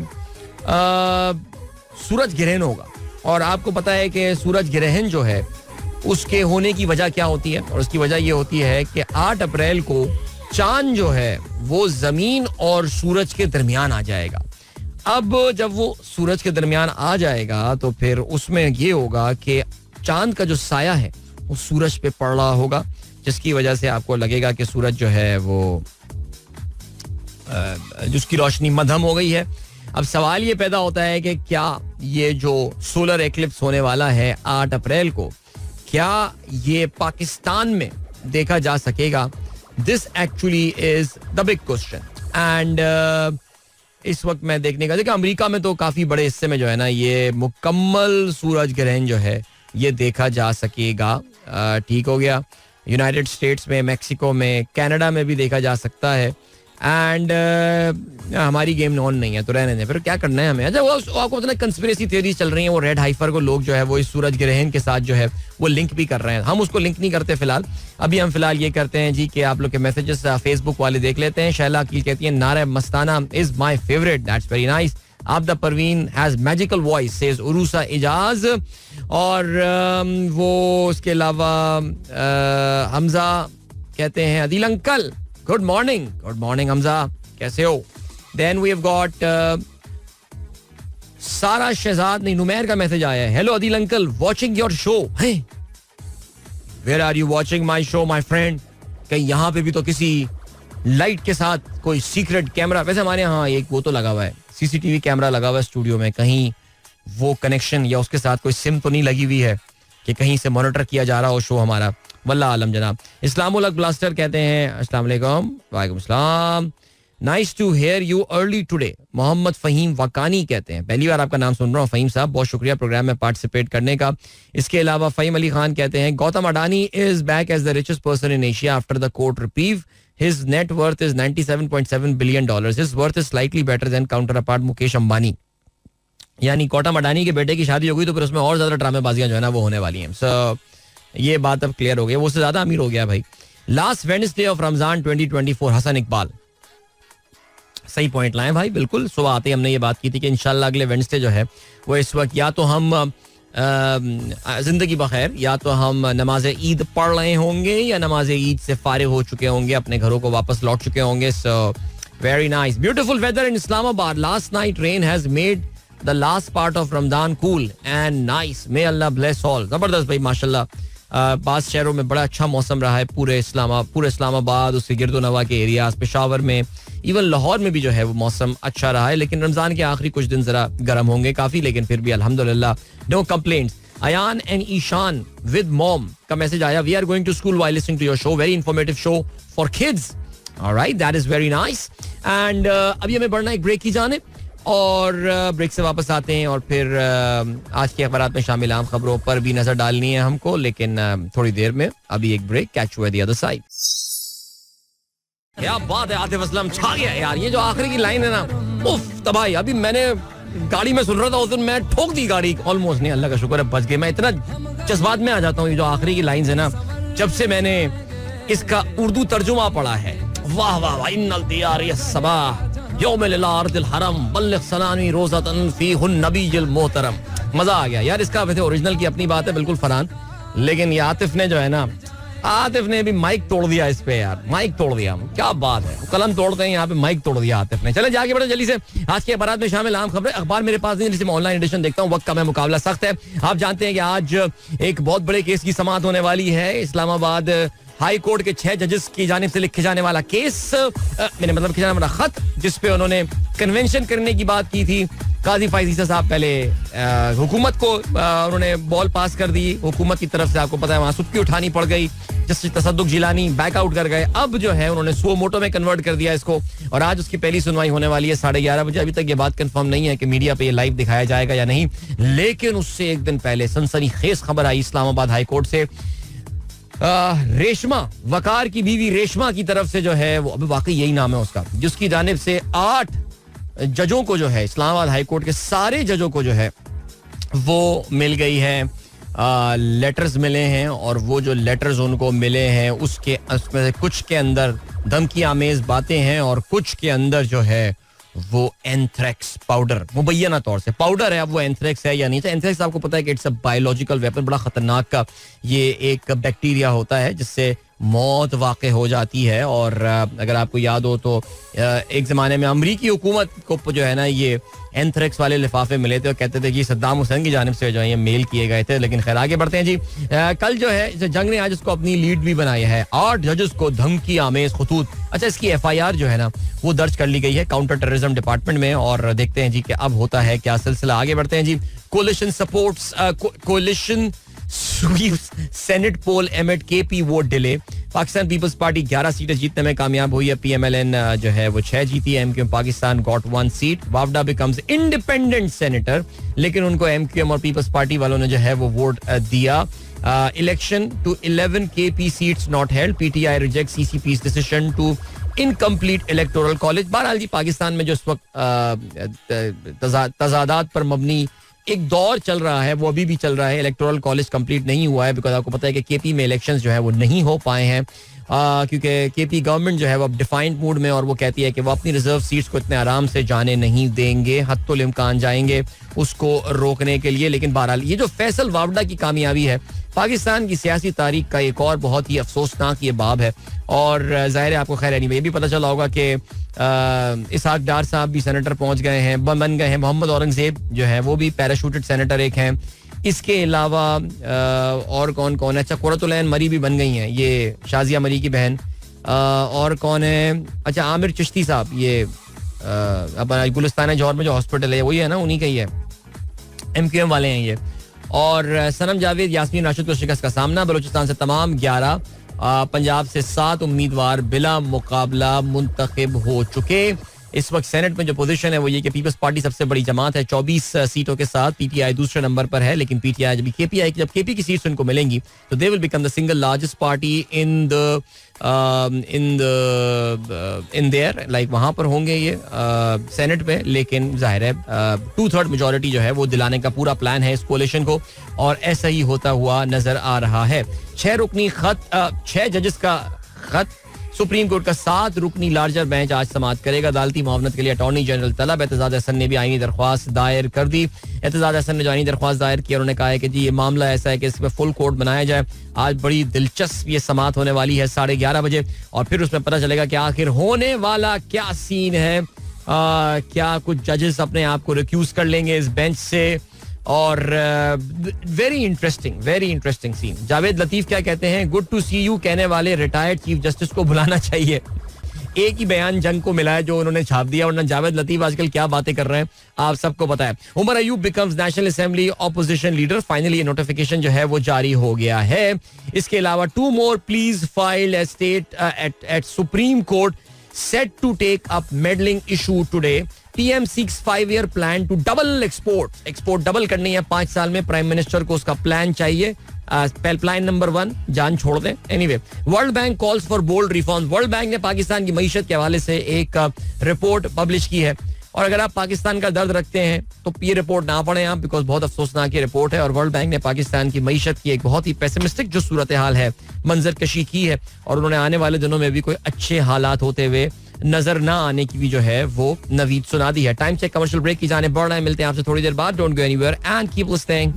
सूरज ग्रहण होगा, और आपको पता है कि सूरज ग्रहण जो है उसके होने की वजह क्या होती है, और उसकी वजह ये होती है कि 8 अप्रैल को चांद जो है वो जमीन और सूरज के दरमियान आ जाएगा. अब जब वो सूरज के दरमियान आ जाएगा तो फिर उसमें ये होगा कि चांद का जो साया है वो सूरज पे पड़ रहा होगा, जिसकी वजह से आपको लगेगा कि सूरज जो है वो जिसकी रोशनी मध्यम हो गई है. अब सवाल ये पैदा होता है कि क्या ये जो सोलर एक्लिप्स होने वाला है 8 अप्रैल को, क्या ये पाकिस्तान में देखा जा सकेगा? This actually is the big question. And इस वक्त मैं देखने का, देखिए अमेरिका में तो काफी बड़े हिस्से में जो है ना ये मुकम्मल सूरज ग्रहण जो है ये देखा जा सकेगा. ठीक हो गया. यूनाइटेड स्टेट्स में, मैक्सिको में, कनाडा में भी देखा जा सकता है. एंड हमारी गेम ऑन नहीं है तो रहने दें, फिर क्या करना है हमें. अच्छा वो आपको पता है कंस्पिरेसी थ्योरीज चल रही हैं, वो रेड हाइफर को लोग जो है वो इस सूरज ग्रहण के साथ जो है वो लिंक भी कर रहे हैं. हम उसको लिंक नहीं करते फिलहाल. अभी हम फिलहाल ये करते हैं जी कि आप लोग के मैसेजेस फेसबुक वाले देख लेते हैं. शैला अकील कहती है Nara Mastana is my favourite. That's very nice. Abida Parveen has magical voice says Urusa Ijaz. और वो उसके अलावा हमजा कहते हैं Adeel uncle good morning. Good morning Hamza, कैसे हो? देन वी हैव गॉट सारा शहजाद नहीं, नुमैर का मैसेज आया है. Hello Adil uncle, watching your show. Where are you watching my show my friend? कहीं यहाँ पे भी तो किसी लाइट के साथ कोई सीक्रेट कैमरा, वैसे हमारे यहाँ एक वो तो लगा हुआ है, सीसीटीवी कैमरा लगा हुआ है स्टूडियो में, कहीं वो कनेक्शन या उसके साथ कोई सिम तो नहीं लगी हुई है कि कहीं से मॉनिटर किया जा रहा हो शो हमारा. वल्लाह आलम जनाब. इस्लामुल हक ब्लास्टर कहते हैं अस्सलाम वालेकुम. वालेकुम अस्सलाम. Nice to hear you early today. Mohammad Fahim Wakani कहते हैं पहली बार आपका नाम सुन रहा हूँ फहीम साहब, बहुत शुक्रिया प्रोग्राम में पार्टिसिपेट करने का. इसके अलावा फहीम अली खान कहते हैं Gautam Adani is back as the richest person in Asia after the court reprieve. His net worth is $97.7 billion. His worth is slightly better than counterpart Mukesh Ambani. यानी गौतम अडानी के बेटे की शादी हो गई तो फिर उसमें और ज्यादा ड्रामेबाजियां जो है ना वो होने वाली हैं. सो ये बात अब क्लियर हो गई, वो उससे ज्यादा अमीर हो गया भाई. Last Wednesday of Ramzan 2024. Hassan Iqbal सही पॉइंट लाए भाई, बिल्कुल. सुबह आते ही हमने ये बात की थी कि इंशाल्लाह अगले वेडनेसडे जो है वो इस वक्त या तो हम जिंदगी बखैर या तो हम नमाज ईद पढ़ रहे होंगे या नमाज ईद से फारिग हो चुके होंगे, अपने घरों को वापस लौट चुके होंगे. So very nice. Beautiful weather in Islamabad. Last night rain has made the last part of Ramzan cool and nice. May Allah bless all. जबरदस्त भाई माशाल्लाह. पास शहरों में बड़ा अच्छा मौसम रहा है, पूरे इस्लामाबाद, उसके गिरदो नवा के एरियाज, पेशावर में, इवन लाहौर में भी जो है वो मौसम अच्छा रहा है. लेकिन रमजान के आखिरी कुछ दिन जरा गर्म होंगे काफी, लेकिन फिर भी अल्हम्दुलिल्लाह no complaints. Ayan and Ishan with mom का मैसेज आया. We are going to school while listening to your show. Very informative show for kids. Alright, that is very nice. And अभी हमें बढ़ना एक ब्रेक की जाने और ब्रेक से वापस आते हैं और फिर आज के अखबारात में शामिल आम खबरों पर भी नजर डालनी है हमको, लेकिन थोड़ी देर में. अभी एक break. Catch you at the other side. क्या बात है, आतिफ असलम छा गया यार. ये जो आखिरी की लाइन है ना, उफ तबाही. अभी मैंने गाड़ी में सुन रहा था उस दिन, मैं ठोक दी गाड़ी ऑलमोस्ट. नहीं, अल्लाह का शुक्र है बच गए. मैं इतना जज्बात में आ जाता हूँ. ये जो आखिरी की लाइन है ना, जब से मैंने इसका उर्दू तर्जुमा पढ़ा है, वाह वाह वाह. इन्नल दियार सबाह यौमिल अर्दिल हरम बल्लिग सलामी रोज़तन फीहुन नबीयुल मोहतरम. मजा आ गया यार. इसका वैसे ओरिजिनल की अपनी बात है बिल्कुल फरहान, लेकिन ये आतिफ ने जो है ना, आतिफ ने भी माइक तोड़ दिया इस पे यार. माइक तोड़ दिया. क्या बात है, कलम तोड़ते हैं, यहाँ पे माइक तोड़ दिया आतिफ ने. चले जाके बढ़े जल्दी से. आज के अखबार में शामिल आम खबरें. अखबार मेरे पास नहीं, जिसे ऑनलाइन एडिशन देखता हूँ. वक्त का मैं मुकाबला सख्त है. आप जानते हैं कि आज एक बहुत बड़े केस की समाअत होने वाली है. इस्लामाबाद हाई कोर्ट के 6 जजेस की जानिब से लिखे जाने वाला केस, मैंने मतलब लिखे जाने वाला खत, जिसपे उन्होंने कन्वेंशन करने की बात की थी. काजी फाइज ईसा साहब पहले हुकूमत को उन्होंने बॉल पास कर दी. हुकूमत की तरफ से आपको पता है वहां सुप्की उठानी पड़ गई. जस्टिस तसद्दुक जिलानी बैकआउट कर गए. अब जो है उन्होंने सुओ मोटो में कन्वर्ट कर दिया इसको, और आज उसकी पहली सुनवाई होने वाली है 11:30 बजे. अभी तक ये बात कंफर्म नहीं है कि मीडिया पे ये लाइव दिखाया जाएगा या नहीं, लेकिन उससे एक दिन पहले सनसनीखेज खबर आई इस्लामाबाद हाई कोर्ट से. रेशमा, वकार की बीवी रेशमा की तरफ से जो है वो, अभी वाकई यही नाम है उसका, जिसकी जानिब से 8 जजों को जो है, इस्लामाबाद हाई कोर्ट के सारे जजों को जो है वो मिल गई है, लेटर्स मिले हैं. और वो जो लेटर्स उनको मिले हैं उसमें से कुछ के अंदर धमकी आमेज बातें हैं और कुछ के अंदर जो है वो एंथ्रेक्स पाउडर, मुबैना तौर से पाउडर है. अब वो एंथ्रेक्स है या नहीं. तो एंथ्रेक्स आपको पता है कि इट्स अ बायोलॉजिकल वेपन, बड़ा खतरनाक का ये एक बैक्टीरिया होता है जिससे मौत वाक़ई हो जाती है. और अगर आपको याद हो तो एक ज़माने में अमरीकी हुकूमत को जो है ना ये एंथ्रेक्स वाले लिफाफे मिले थे और कहते थे कि सद्दाम हुसैन की जानिब से जो है ये मेल किए गए थे. लेकिन खैर आगे बढ़ते हैं जी. कल जो है जंग ने आज इसको अपनी लीड भी बनाई है. 8 जजेस को धमकी आमेज खतूत. अच्छा, इसकी FIR जो है ना वो दर्ज कर ली गई है काउंटर टेररिज्म डिपार्टमेंट में. और देखते हैं जी कि अब होता है क्या सिलसिला. आगे बढ़ते हैं जी. Coalition supports coalition senate poll amid KP vote delay. Pakistan Peoples Party 11 सीटें जीतने में कामयाब हुई है. PMLN जो है वो 6 जीती है. MQM Pakistan got 1 seat. Vawda becomes independent senator, लेकिन उनको MQM और पीपल्स पार्टी वालों ने जो है वो वोट दिया. Election to 11 KP seats not held. PTI reject CCP's decision to incomplete electoral college. बहरहाल जी पाकिस्तान में जो इस वक्त तजादात पर मबनी एक दौर चल रहा है वो अभी भी चल रहा है. इलेक्टोरल कॉलेज कंप्लीट नहीं हुआ है बिकॉज आपको पता है कि KP में इलेक्शंस जो है वो नहीं हो पाए हैं क्योंकि KP गवर्नमेंट जो है वो अब डिफाइंड मूड में, और वो कहती है कि वो अपनी रिजर्व सीट्स को इतने आराम से जाने नहीं देंगे. हत्तुल इम्कान जाएंगे उसको रोकने के लिए. लेकिन बहरहाल ये जो फैसल वावडा की कामयाबी है, पाकिस्तान की सियासी तारीख का एक और बहुत ही अफसोसनाक ये बाब है. और जाहिर है आपको खैर एनीवे ये भी पता चला होगा कि इसहाक डार साहब भी सेनेटर पहुंच गए हैं, बन गए हैं. मोहम्मद औरंगजेब जो है वो भी पैराशूटेड सेनेटर एक हैं. इसके अलावा और कौन कौन है? अच्छा, कुरतुलैन मरी भी बन गई हैं, ये शाजिया मरी की बहन. और कौन है? अच्छा, आमिर चिश्ती साहब, ये अपना गुलिस्तान जौहर में जो हॉस्पिटल है वही है ना, उन्हीं का ही है, MQM वाले हैं ये. और सनम जावेद, यास्मीन राशिद को शिकस्त का सामना. बलूचिस्तान से तमाम 11, पंजाब से 7 उम्मीदवार बिला मुकाबला मुंतखब हो चुके. इस वक्त सेनेट में जो पोजीशन है वो ये कि पीपल्स पार्टी सबसे बड़ी जमात है 24 सीटों के साथ. PTI दूसरे नंबर पर है, लेकिन PTI जब KP की सीट्स उनको मिलेंगी तो they will become the single largest party in their, like वहां पर होंगे ये सेनेट में. लेकिन जाहिर है 2/3 मेजोरिटी जो है वो दिलाने का पूरा प्लान है इस कोalition को, और ऐसा ही होता हुआ नजर आ रहा है. 6 जजेस का खत. सुप्रीम कोर्ट का 7 रुकनी लार्जर बेंच आज समाअत करेगा. अदालती मुआवनत के लिए अटॉर्नी जनरल तलब. एतजाज हसन ने भी आईनी दरख्वास्त दायर कर दी. एतजाज हसन ने जो आईनी दरख्वास्त दायर की, उन्होंने कहा है कि जी ये मामला ऐसा है कि इसमें फुल कोर्ट बनाया जाए. आज बड़ी दिलचस्प ये समाअत होने वाली है 11:30 बजे, और फिर उसमें पता चलेगा कि आखिर होने वाला क्या सीन है. क्या कुछ जजेस अपने आप को रिक्यूज कर लेंगे इस बेंच से, और very interesting scene. Javed Latif क्या कहते हैं? गुड टू सी यू कहने वाले रिटायर्ड चीफ जस्टिस को बुलाना चाहिए. एक ही बयान जंग को मिला है जो उन्होंने छाप दिया, वरना जावेद लतीफ आजकल क्या बातें कर रहे हैं आप सबको पता है. Umar Ayub becomes national assembly opposition leader. Finally ये नोटिफिकेशन जो है वो जारी हो गया है. इसके अलावा 2 more pleas filed at Supreme Court set to take up meddling issue today. PM seeks 5-year plan to double export double करनी है 5 साल में. प्राइम मिनिस्टर को उसका प्लान चाहिए. प्लान नंबर 1 जान छोड़ दें. Anyway, world bank calls for bold reform. World bank ने पाकिस्तान की मईशत के हवाले से एक रिपोर्ट पब्लिश की है, और अगर आप पाकिस्तान का दर्द रखते हैं तो ये रिपोर्ट ना पढ़ें आप, बिकॉज बहुत अफसोसनाक ये रिपोर्ट है. और वर्ल्ड बैंक ने पाकिस्तान की मईशत की एक बहुत ही पेसिमिस्टिक जो सूरत हाल है मंजर कशी की है, और उन्होंने आने वाले दिनों में भी कोई अच्छे हालात होते हुए नजर ना आने की भी जो है वो नवीद सुना दी है. टाइम चेक कमर्शियल ब्रेक की जाने बढ़ रहा है. मिलते हैं आपसे थोड़ी देर बाद. Don't go anywhere and keep listening.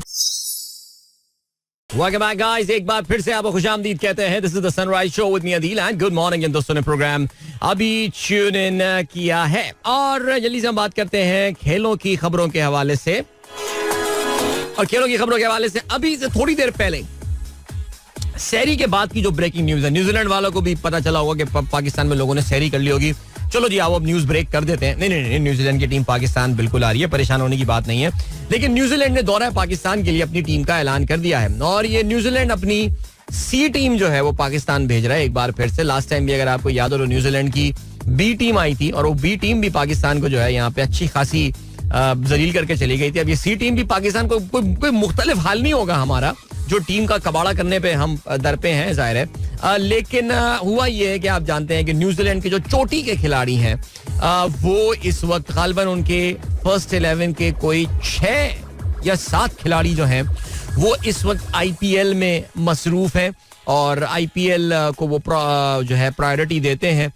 Welcome back guys, एक बार फिर से आपको खुशामदीद कहते हैं. This is the sunrise show with me Adeel and good morning. इन दोस्तों ने प्रोग्राम अभी ट्यून इन किया है, और जल्दी से हम बात करते हैं खेलों की खबरों के हवाले से. और खेलों की खबरों के हवाले से अभी से थोड़ी देर पहले सहरी के बाद की जो ब्रेकिंग न्यूज है, न्यूजीलैंड वालों को भी पता चला होगा कि पाकिस्तान में लोगों ने सहरी कर ली होगी. चलो जी आओ अब न्यूज ब्रेक कर देते हैं. नहीं, न्यूजीलैंड की टीम पाकिस्तान बिल्कुल आ रही है, परेशान होने की बात नहीं है. लेकिन न्यूजीलैंड ने दौरा पाकिस्तान के लिए अपनी टीम का ऐलान कर दिया है, और ये न्यूजीलैंड अपनी C टीम जो है वो पाकिस्तान भेज रहा है एक बार फिर से. लास्ट टाइम भी अगर आपको याद हो तो न्यूजीलैंड की B टीम आई थी, और वो B टीम भी पाकिस्तान को जो है यहाँ पे अच्छी खासी जलील करके चली गई थी. अब ये C टीम भी पाकिस्तान को कोई मुख्तलिफ हाल नहीं होगा हमारा, जो टीम का कबाड़ा करने पे हम दर पे हैं, जाहिर है. लेकिन हुआ ये है कि आप जानते हैं कि न्यूजीलैंड के जो चोटी के खिलाड़ी हैं वो इस वक्त गालिबन उनके फर्स्ट 11 के कोई 6 या 7 खिलाड़ी जो हैं वो इस वक्त IPL में मसरूफ हैं, और IPL को वो जो है प्रायोरिटी देते हैं,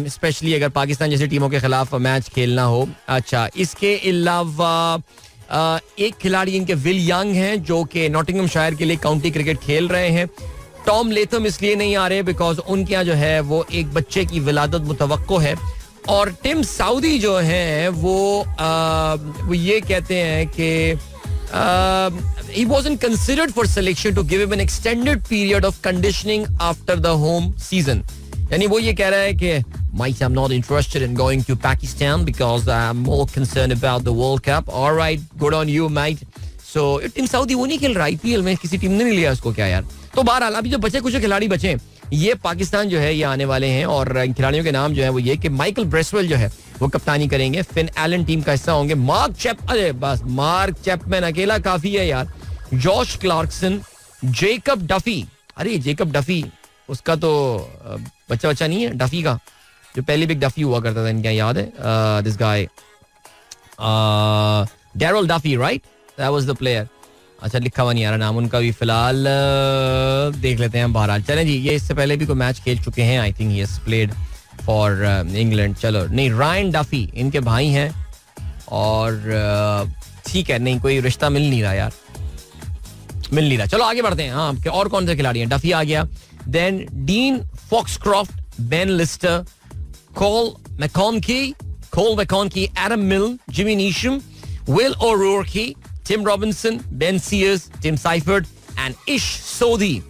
स्पेशली अगर पाकिस्तान जैसी टीमों के खिलाफ मैच खेलना हो. अच्छा, इसके अलावा एक खिलाड़ी इनके विल यंग हैं जो कि नॉटिंघमशायर के लिए काउंटी क्रिकेट खेल रहे हैं. टॉम लेथम इसलिए नहीं आ रहे बिकॉज उनके यहाँ जो है वो एक बच्चे की विलादत मुतवक्को है. और टिम साउदी जो है वो ये कहते हैं कि he wasn't considered for selection to give him an extended period of conditioning after the home season. यानी वो ये कह रहा है कि Mike, I'm not interested in going to Pakistan because I'm more concerned about the World Cup. All right, good on you, mate. So team Saudi वो नहीं खेल रहा IPL में, किसी टीम ने नहीं लिया उसको क्या यार. तो बहरहाल अभी जो बचे कुछ खिलाड़ी बचे ये पाकिस्तान जो है ये आने वाले हैं, और इन खिलाड़ियों के नाम जो है वो ये कि माइकल ब्रेसवेल जो है वो कप्तानी करेंगे. फिन एलन टीम का हिस्सा होंगे. मार्क चैपमैन अकेला काफी है यार. Josh Clarkson, Jacob Duffy. अरे जेकब डफी उसका तो बच्चा नहीं है डफी का, जो पहले बिग डफी हुआ करता था इनका, याद है? This guy Daryl Duffy, right? That was the player. अच्छा, लिखा हुआ नहीं आ रहा नाम उनका भी फिलहाल, देख लेते हैं. बहरहाल चलें जी, ये इससे पहले भी कोई मैच खेल चुके हैं. I think he has played for England. चलो नहीं, रायन डफी इनके भाई हैं, और ठीक है, नहीं कोई रिश्ता मिल नहीं रहा यार. मिल नहीं रहा. चलो आगे बढ़ते हैं. हाँ, और कौन से खिलाड़ी हैं? डफी आ गया, then Dean Foxcroft, Ben Lister, Cole McConchie, Adam Milne, Jimmy Neesham, Will O'Rourke, Tim Robinson, Ben Sears, Tim Seifert and Ish Sodhi.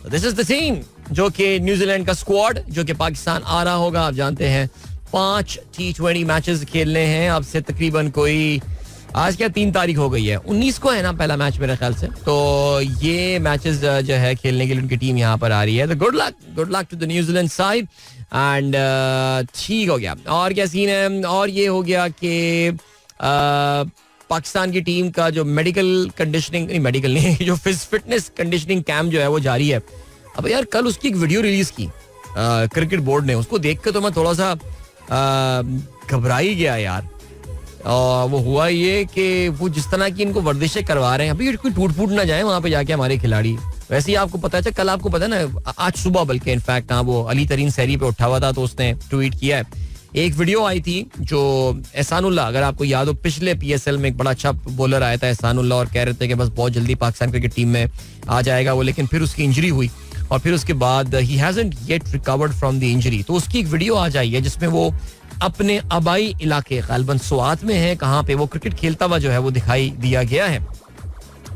This is the team जो कि न्यूजीलैंड का स्क्वाड जो कि पाकिस्तान आ रहा होगा. आप जानते हैं 5 T20 मैचेस खेलने हैं अब से तकरीबन कोई, आज क्या 3 तारीख हो गई है, 19 को है ना पहला मैच मेरे ख्याल से. तो ये मैचेस जो है खेलने के लिए उनकी टीम यहाँ पर आ रही है. तो good luck to the New Zealand side and ठीक हो गया. और क्या सीन है? और ये हो गया कि पाकिस्तान की टीम का जो मेडिकल नहीं जो फिटनेस कंडीशनिंग कैंप जो है वो जारी है. अब यार कल उसकी एक वीडियो रिलीज की क्रिकेट बोर्ड ने, उसको देख के तो मैं थोड़ा सा घबरा ही गया यार. वो हुआ ये कि वो जिस तरह की इनको वर्जिशें करवा रहे हैं, अभी कोई टूट फूट ना जाए वहां पे जाके हमारे खिलाड़ी. वैसे ही आपको पता है, कल आपको पता है ना, आज सुबह बल्कि इनफैक्ट हाँ, वो अली तरीन सहरी पे उठा हुआ था तो उसने ट्वीट किया है. एक वीडियो आई थी जो एहसानुल्लाह, अगर आपको याद हो, पिछले PSL में एक बड़ा अच्छा बॉलर आया था एहसानुल्लाह, और कह रहे थे कि बस बहुत जल्दी पाकिस्तान क्रिकेट टीम में आ जाएगा वो, लेकिन फिर उसकी इंजरी हुई और फिर उसके बाद he hasn't yet recovered from the injury. तो उसकी एक वीडियो आ जाई है जिसमें वो अपने आबाई इलाके गालिबन स्वात में है, कहाँ पे वो क्रिकेट खेलता हुआ जो है वो दिखाई दिया गया है.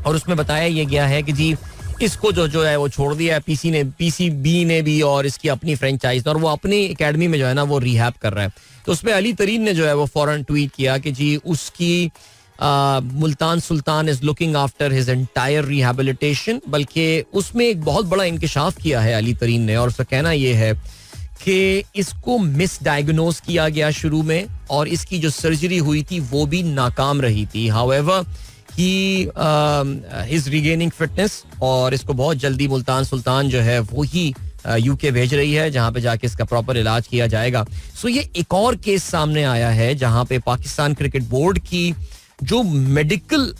और उसमें बताया ये गया है कि जी इसको जो है वो छोड़ दिया है PCB ने भी, और इसकी अपनी फ्रेंचाइज, और वो अपनी एकेडमी में जो है ना वो रिहैब कर रहा है. तो उसमें अली तरीन ने जो है वो फौरन ट्वीट किया कि जी उसकी Multan Sultan is looking after his entire rehabilitation. बल्कि उसमें एक बहुत बड़ा इंकशाफ किया है अली तरीन ने, और उसका कहना यह है कि इसको मिसडायग्नोज किया गया शुरू में, और इसकी जो सर्जरी हुई थी वो भी नाकाम रही थी. However he is regaining fitness, और इसको बहुत जल्दी मुल्तान सुल्तान जो है वो ही UK भेज रही है, जहां पे जाके इसका प्रॉपर इलाज किया जाएगा. सो ये एक और केस सामने आया है जहां पे पाकिस्तान क्रिकेट बोर्ड की जो मेडिकल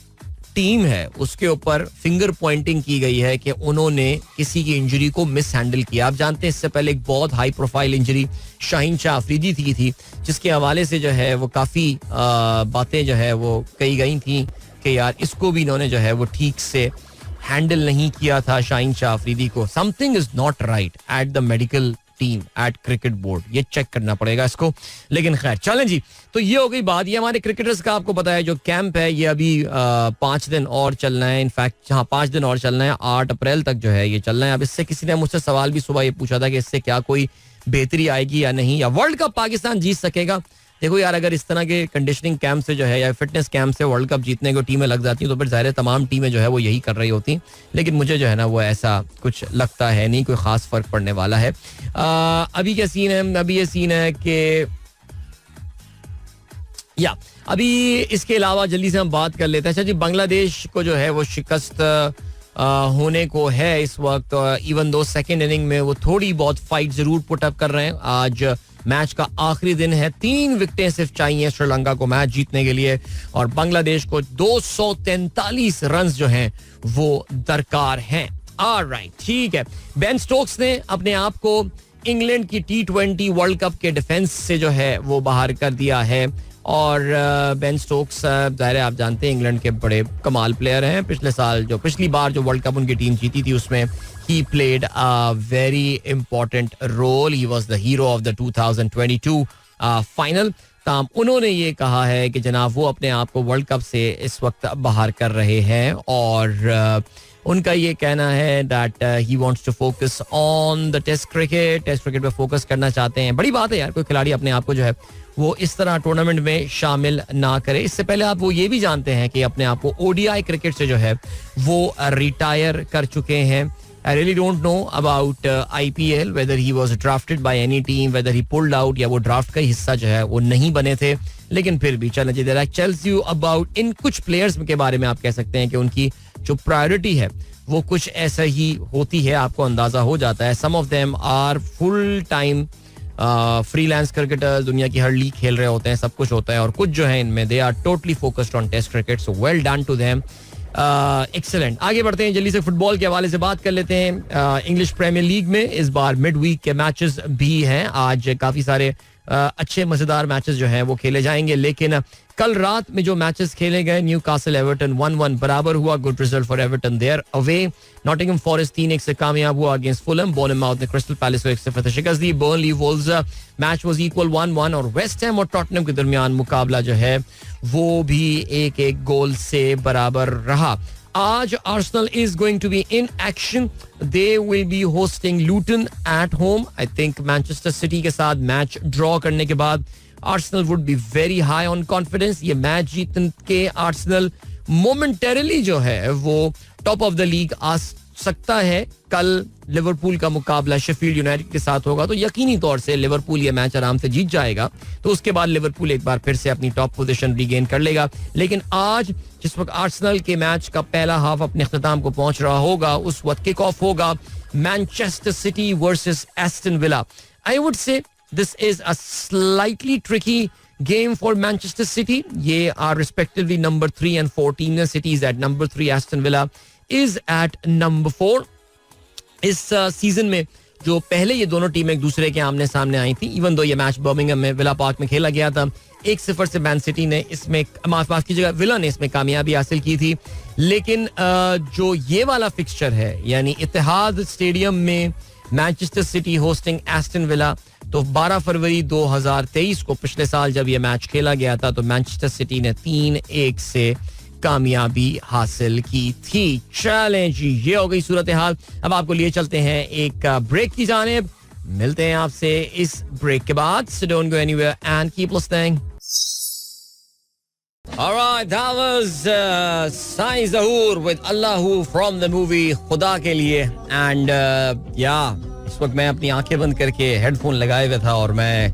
टीम है उसके ऊपर फिंगर पॉइंटिंग की गई है कि उन्होंने किसी की इंजरी को मिस हैंडल किया. आप जानते हैं इससे पहले एक बहुत high profile injury Shaheen Shah Afridi थी जिसके हवाले से जो है वो काफी बातें जो है वो कही गई थी कि यार इसको भी इन्होंने जो है वो ठीक से हैंडल नहीं किया था शाहीन शाह अफरीदी को. Something is not right at the medical team at cricket board. ये चेक करना पड़ेगा इसको. लेकिन खैर चलें जी, तो ये हो गई बात. ये हमारे क्रिकेटर्स का आपको पता है जो कैंप है ये अभी 5 दिन और चलना है. इनफैक्ट हाँ 5 दिन और चलना है, 8 अप्रैल तक जो है ये चलना है. अब इससे किसी ने मुझसे सवाल भी सुबह ये पूछा था कि इससे क्या कोई बेहतरी आएगी या नहीं, या वर्ल्ड कप पाकिस्तान जीत सकेगा. देखो यार, अगर इस तरह के कंडीशनिंग कैंप से जो है या फिटनेस कैंप से वर्ल्ड कप जीतने को टीमें लग जाती हैं तो फिर ज़ाहिर है तमाम टीमें जो है वो यही कर रही होती. लेकिन मुझे जो है ना वो ऐसा कुछ लगता है नहीं कोई खास फर्क पड़ने वाला है. अभी क्या सीन है? अभी ये सीन है कि या अभी इसके अलावा जल्दी से हम बात कर लेते हैं. अच्छा जी, बांग्लादेश को जो है वो शिकस्त होने को है इस वक्त. इवन दो सेकेंड इनिंग में वो थोड़ी बहुत फाइट जरूर पुटअप कर रहे हैं. आज मैच का आखिरी दिन है, 3 विकेटें सिर्फ चाहिए श्रीलंका को मैच जीतने के लिए, और बांग्लादेश को 243 रन जो हैं वो दरकार हैं. ऑलराइट, ठीक है. बेन स्टोक्स ने अपने आप को इंग्लैंड की T20 वर्ल्ड कप के डिफेंस से जो है वो बाहर कर दिया है. और बेन स्टोक्स ज़ाहिर है आप जानते हैं इंग्लैंड के बड़े कमाल प्लेयर हैं. पिछली बार जो वर्ल्ड कप उनकी टीम जीती थी उसमें he played a very important role. He was the hero of the 2022 final. ताम उन्होंने ये कहा है कि जनाब वो अपने आप को वर्ल्ड कप से इस वक्त बाहर कर रहे हैं, और उनका ये कहना है that he wants to focus on the test cricket पे फोकस करना चाहते हैं. बड़ी बात है यार, कोई खिलाड़ी अपने आप को जो है वो इस तरह टूर्नामेंट में शामिल ना करे. इससे पहले आप वो ये भी जानते हैं कि अपने आप को ODI क्रिकेट से जो है वो रिटायर कर चुके हैं. I really don't know about IPL, whether he was drafted by any team, whether he pulled out या वो ड्राफ्ट का हिस्सा जो है वो नहीं बने थे. लेकिन फिर भी चलें जी, that tells you about इन कुछ प्लेयर्स के बारे में आप कह सकते हैं कि उनकी जो प्रायोरिटी है वो कुछ ऐसा ही होती है, आपको अंदाजा हो जाता है. Some of them are full time freelance cricketers, दुनिया की हर लीग खेल रहे होते हैं, सब कुछ होता है, और कुछ जो है इनमें they are totally focused on test cricket. So well done to them. Excellent. आगे बढ़ते हैं जल्दी से, फुटबॉल के हवाले से बात कर लेते हैं. इंग्लिश प्रीमियर लीग में इस बार मिड वीक के मैचेस भी हैं. आज काफी सारे अच्छे मजेदार मैचेस जो हैं वो खेले जाएंगे, लेकिन कल रात में जो मैचेस खेले गए, न्यूकासल एवर्टन 1-1 बराबर हुआ, good result for Everton there away. Nottingham Forest 3-1 से कामयाब हुआ अगेंस्ट फुलहम. बोर्नमाउथ ने क्रिस्टल पैलेस को 1-0 शिकस्त दी. Burnley Wolves match was equal 1-1 और वेस्ट हैम और टॉटनहम के दरमियान मुकाबला जो है वो भी 1-1 गोल से बराबर रहा. आज Arsenal is going to be in action. They will be hosting Luton at home. I think Manchester City के साथ मैच ड्रॉ करने के बाद Arsenal would be very high on confidence. ये मैच जीत के आर्सेनल मोमेंटरीली जो है वो टॉप ऑफ द लीग आ सकता है. कल लिवरपूल का मुकाबला शेफील्ड यूनाइटेड के साथ होगा तो यकीनी तौर से लिवरपूल ये मैच आराम से जीत जाएगा. तो उसके बाद लिवरपूल एक बार फिर से अपनी टॉप पोजीशन रीगेन कर लेगा. लेकिन आज जिस वक्त आर्सेनल के मैच का पहला हाफ अपने अख्ताम को पहुंच रहा होगा, उस वक्त किक ऑफ होगा Manchester city versus Aston villa. I would से this is a slightly tricky game for Manchester City. They are respectively number 3 and 14. City is at number 3. Aston Villa is at number 4. इस season में जो पहले ये दोनों टीमें एक दूसरे के आमने सामने आई थी, इवन दो ये मैच बर्मिंघम में विला पार्क में खेला गया था, 1-0 से मैन सिटी ने इसमें माफ कीजिएगा विला ने इसमें कामयाबी हासिल की थी. लेकिन जो ये वाला फिक्सचर है यानी इत्तेहाद स्टेडियम में Manchester city hosting Aston villa, तो 12 फरवरी 2023 को पिछले साल जब ये मैच खेला गया था तो मैनचेस्टर सिटी ने 3-1 से कामयाबी हासिल की थी. चलें जी, ये हो गई सूरत हाल. अब आपको लिए चलते हैं एक ब्रेक की जानिब. मिलते हैं आपसे इस ब्रेक के बाद. So don't go anywhere and keep listening. Alright, that was Sai Zahoor with Allahu from the movie खुदा के लिए. And इस वक्त मैं अपनी आंखें बंद करके हेडफोन लगाए हुए था और मैं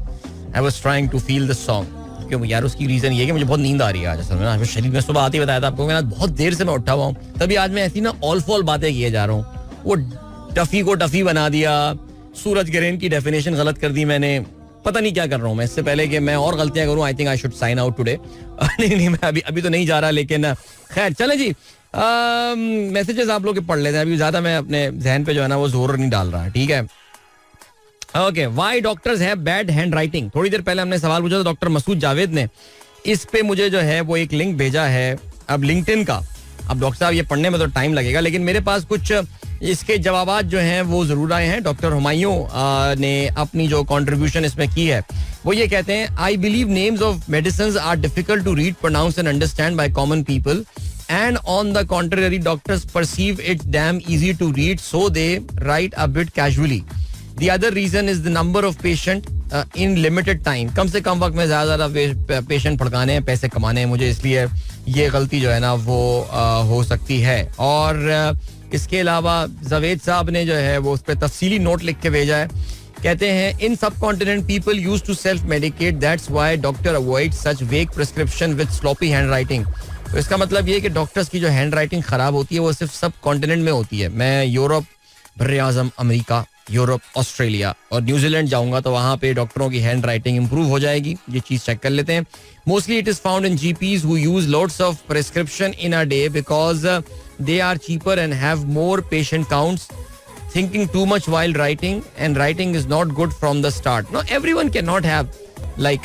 I was trying to feel the song. क्योंकि यार उसकी रीजन ये कि मुझे बहुत नींद आ रही है आज. असल में शरीर में सुबह आते ही बताया था आपको, मैं बहुत देर से मैं उठा हुआ हूँ. तभी आज मैं ऐसी ना ऑल फॉल बातें किए जा रहा हूँ. वो टफी को टफी बना दिया, सूरज ग्रहण की डेफिनेशन गलत कर दी मैंने, पता नहीं क्या कर रहा हूँ मैं. इससे पहले कि मैं और गलतियां करूँ, I think I should sign out today. नहीं मैं अभी तो नहीं जा रहा, लेकिन खैर चले जी. मैसेजेस आप लोग के पढ़ लेते हैं. अभी ज्यादा मैं अपने जहन पे जो है ना वो जोर नहीं डाल रहा. ठीक है, okay. Why doctors have bad hand writing. थोड़ी देर पहले हमने सवाल पूछा था डॉक्टर मसूद जावेद ने. इस पे मुझे जो है वो एक लिंक भेजा है अब लिंक्डइन का. अब डॉक्टर साहब ये पढ़ने में तो टाइम लगेगा, लेकिन मेरे पास कुछ इसके जवाबात जो हैं वो जरूर आए हैं. डॉक्टर हुमायूं ने अपनी जो कंट्रीब्यूशन इसमें की है वो ये कहते हैं, I believe names of medicines are difficult to read, pronounce and understand by common people, and on the contrary doctors perceive it damn easy to read, so they write a bit casually. The other reason is the number of patient in limited time. कम से कम वक्त में ज्यादा patient फड़काने हैं, पैसे कमाने हैं मुझे, इसलिए ये गलती जो है ना वो हो सकती है. और इसके अलावा जावेद साहब ने जो है वो उस पर तफसीली नोट लिख के भेजा है. कहते हैं, in subcontinent people use to self medicate, that's why doctor avoid such vague prescription with sloppy handwriting. तो इसका मतलब ये है कि डॉक्टर्स की जो हैंड राइटिंग खराब होती है वो सिर्फ सब कॉन्टिनेंट में होती है. मैं यूरोप, बर्रे आज़म अमेरिका, यूरोप, ऑस्ट्रेलिया और न्यूजीलैंड जाऊंगा तो वहां पे डॉक्टरों की हैंड राइटिंग इंप्रूव हो जाएगी. ये चीज चेक कर लेते हैं. Mostly it is found in GPs who use lots of prescription in a day because they are cheaper and have more patient counts. Thinking too much while writing and writing is not good from the start. No, everyone can not have like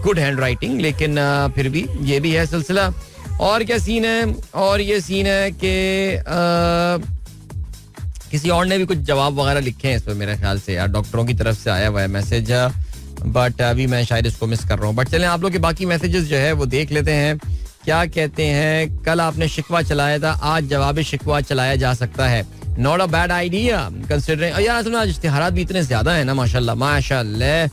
good hand writing, लेकिन फिर भी ये भी है सिलसिला. और क्या scene है, और ये सीन है कि किसी और ने भी कुछ जवाब वगैरह लिखे हैं इस पर मेरे ख्याल से. यार डॉक्टरों की तरफ से आया हुआ है मैसेज, बट अभी मैं शायद इसको मिस कर रहा हूँ. बट चलें आप लोग के बाकी मैसेजेस जो है वो देख लेते हैं. क्या कहते हैं, कल आपने शिकवा चलाया था, आज जवाब शिकवा चलाया जा सकता है. Not a bad idea considering. यार असल में आज इश्तिहारात भी इतने ज्यादा है ना, माशाल्लाह माशाल्लाह.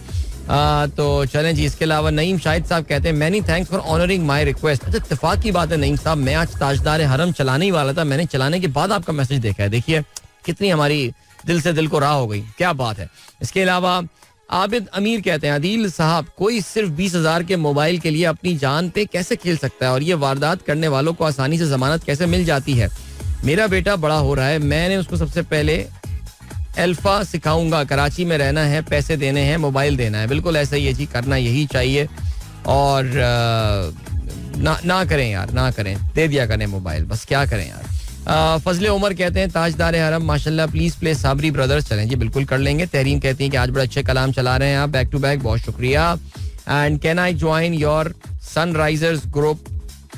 तो चलें जी. इसके अलावा नईम शाहिद साहब कहते हैं, many thanks for honouring my request. अच्छा, इत्तेफाक की बात है नईम साहब, मैं आज ताजदार हरम चलाने ही वाला था, मैंने चलाने के बाद आपका मैसेज देखा है. देखिए कितनी हमारी दिल से दिल को राह हो गई, क्या बात है. इसके अलावा आबिद अमीर कहते हैं, अदील साहब कोई सिर्फ 20,000 के मोबाइल के लिए अपनी जान पे कैसे खेल सकता है, और ये वारदात करने वालों को आसानी से जमानत कैसे मिल जाती है. मेरा बेटा बड़ा हो रहा है, मैंने उसको सबसे पहले अल्फा सिखाऊंगा. कराची में रहना है, पैसे देने हैं, मोबाइल देना है. बिल्कुल ऐसा ही है जी, करना यही चाहिए. और ना करें यार, ना करें, दे दिया करें मोबाइल, बस क्या करें यार. फजले उमर कहते हैं, ताजदार हरम माशाल्लाह प्लीज प्ले साबरी ब्रदर्स. चलें जी बिल्कुल कर लेंगे. तहरीन कहती है कि आज बड़े अच्छे कलाम चला रहे हैं आप, बैक टू बैक, बहुत शुक्रिया. And can I join your Sunrisers group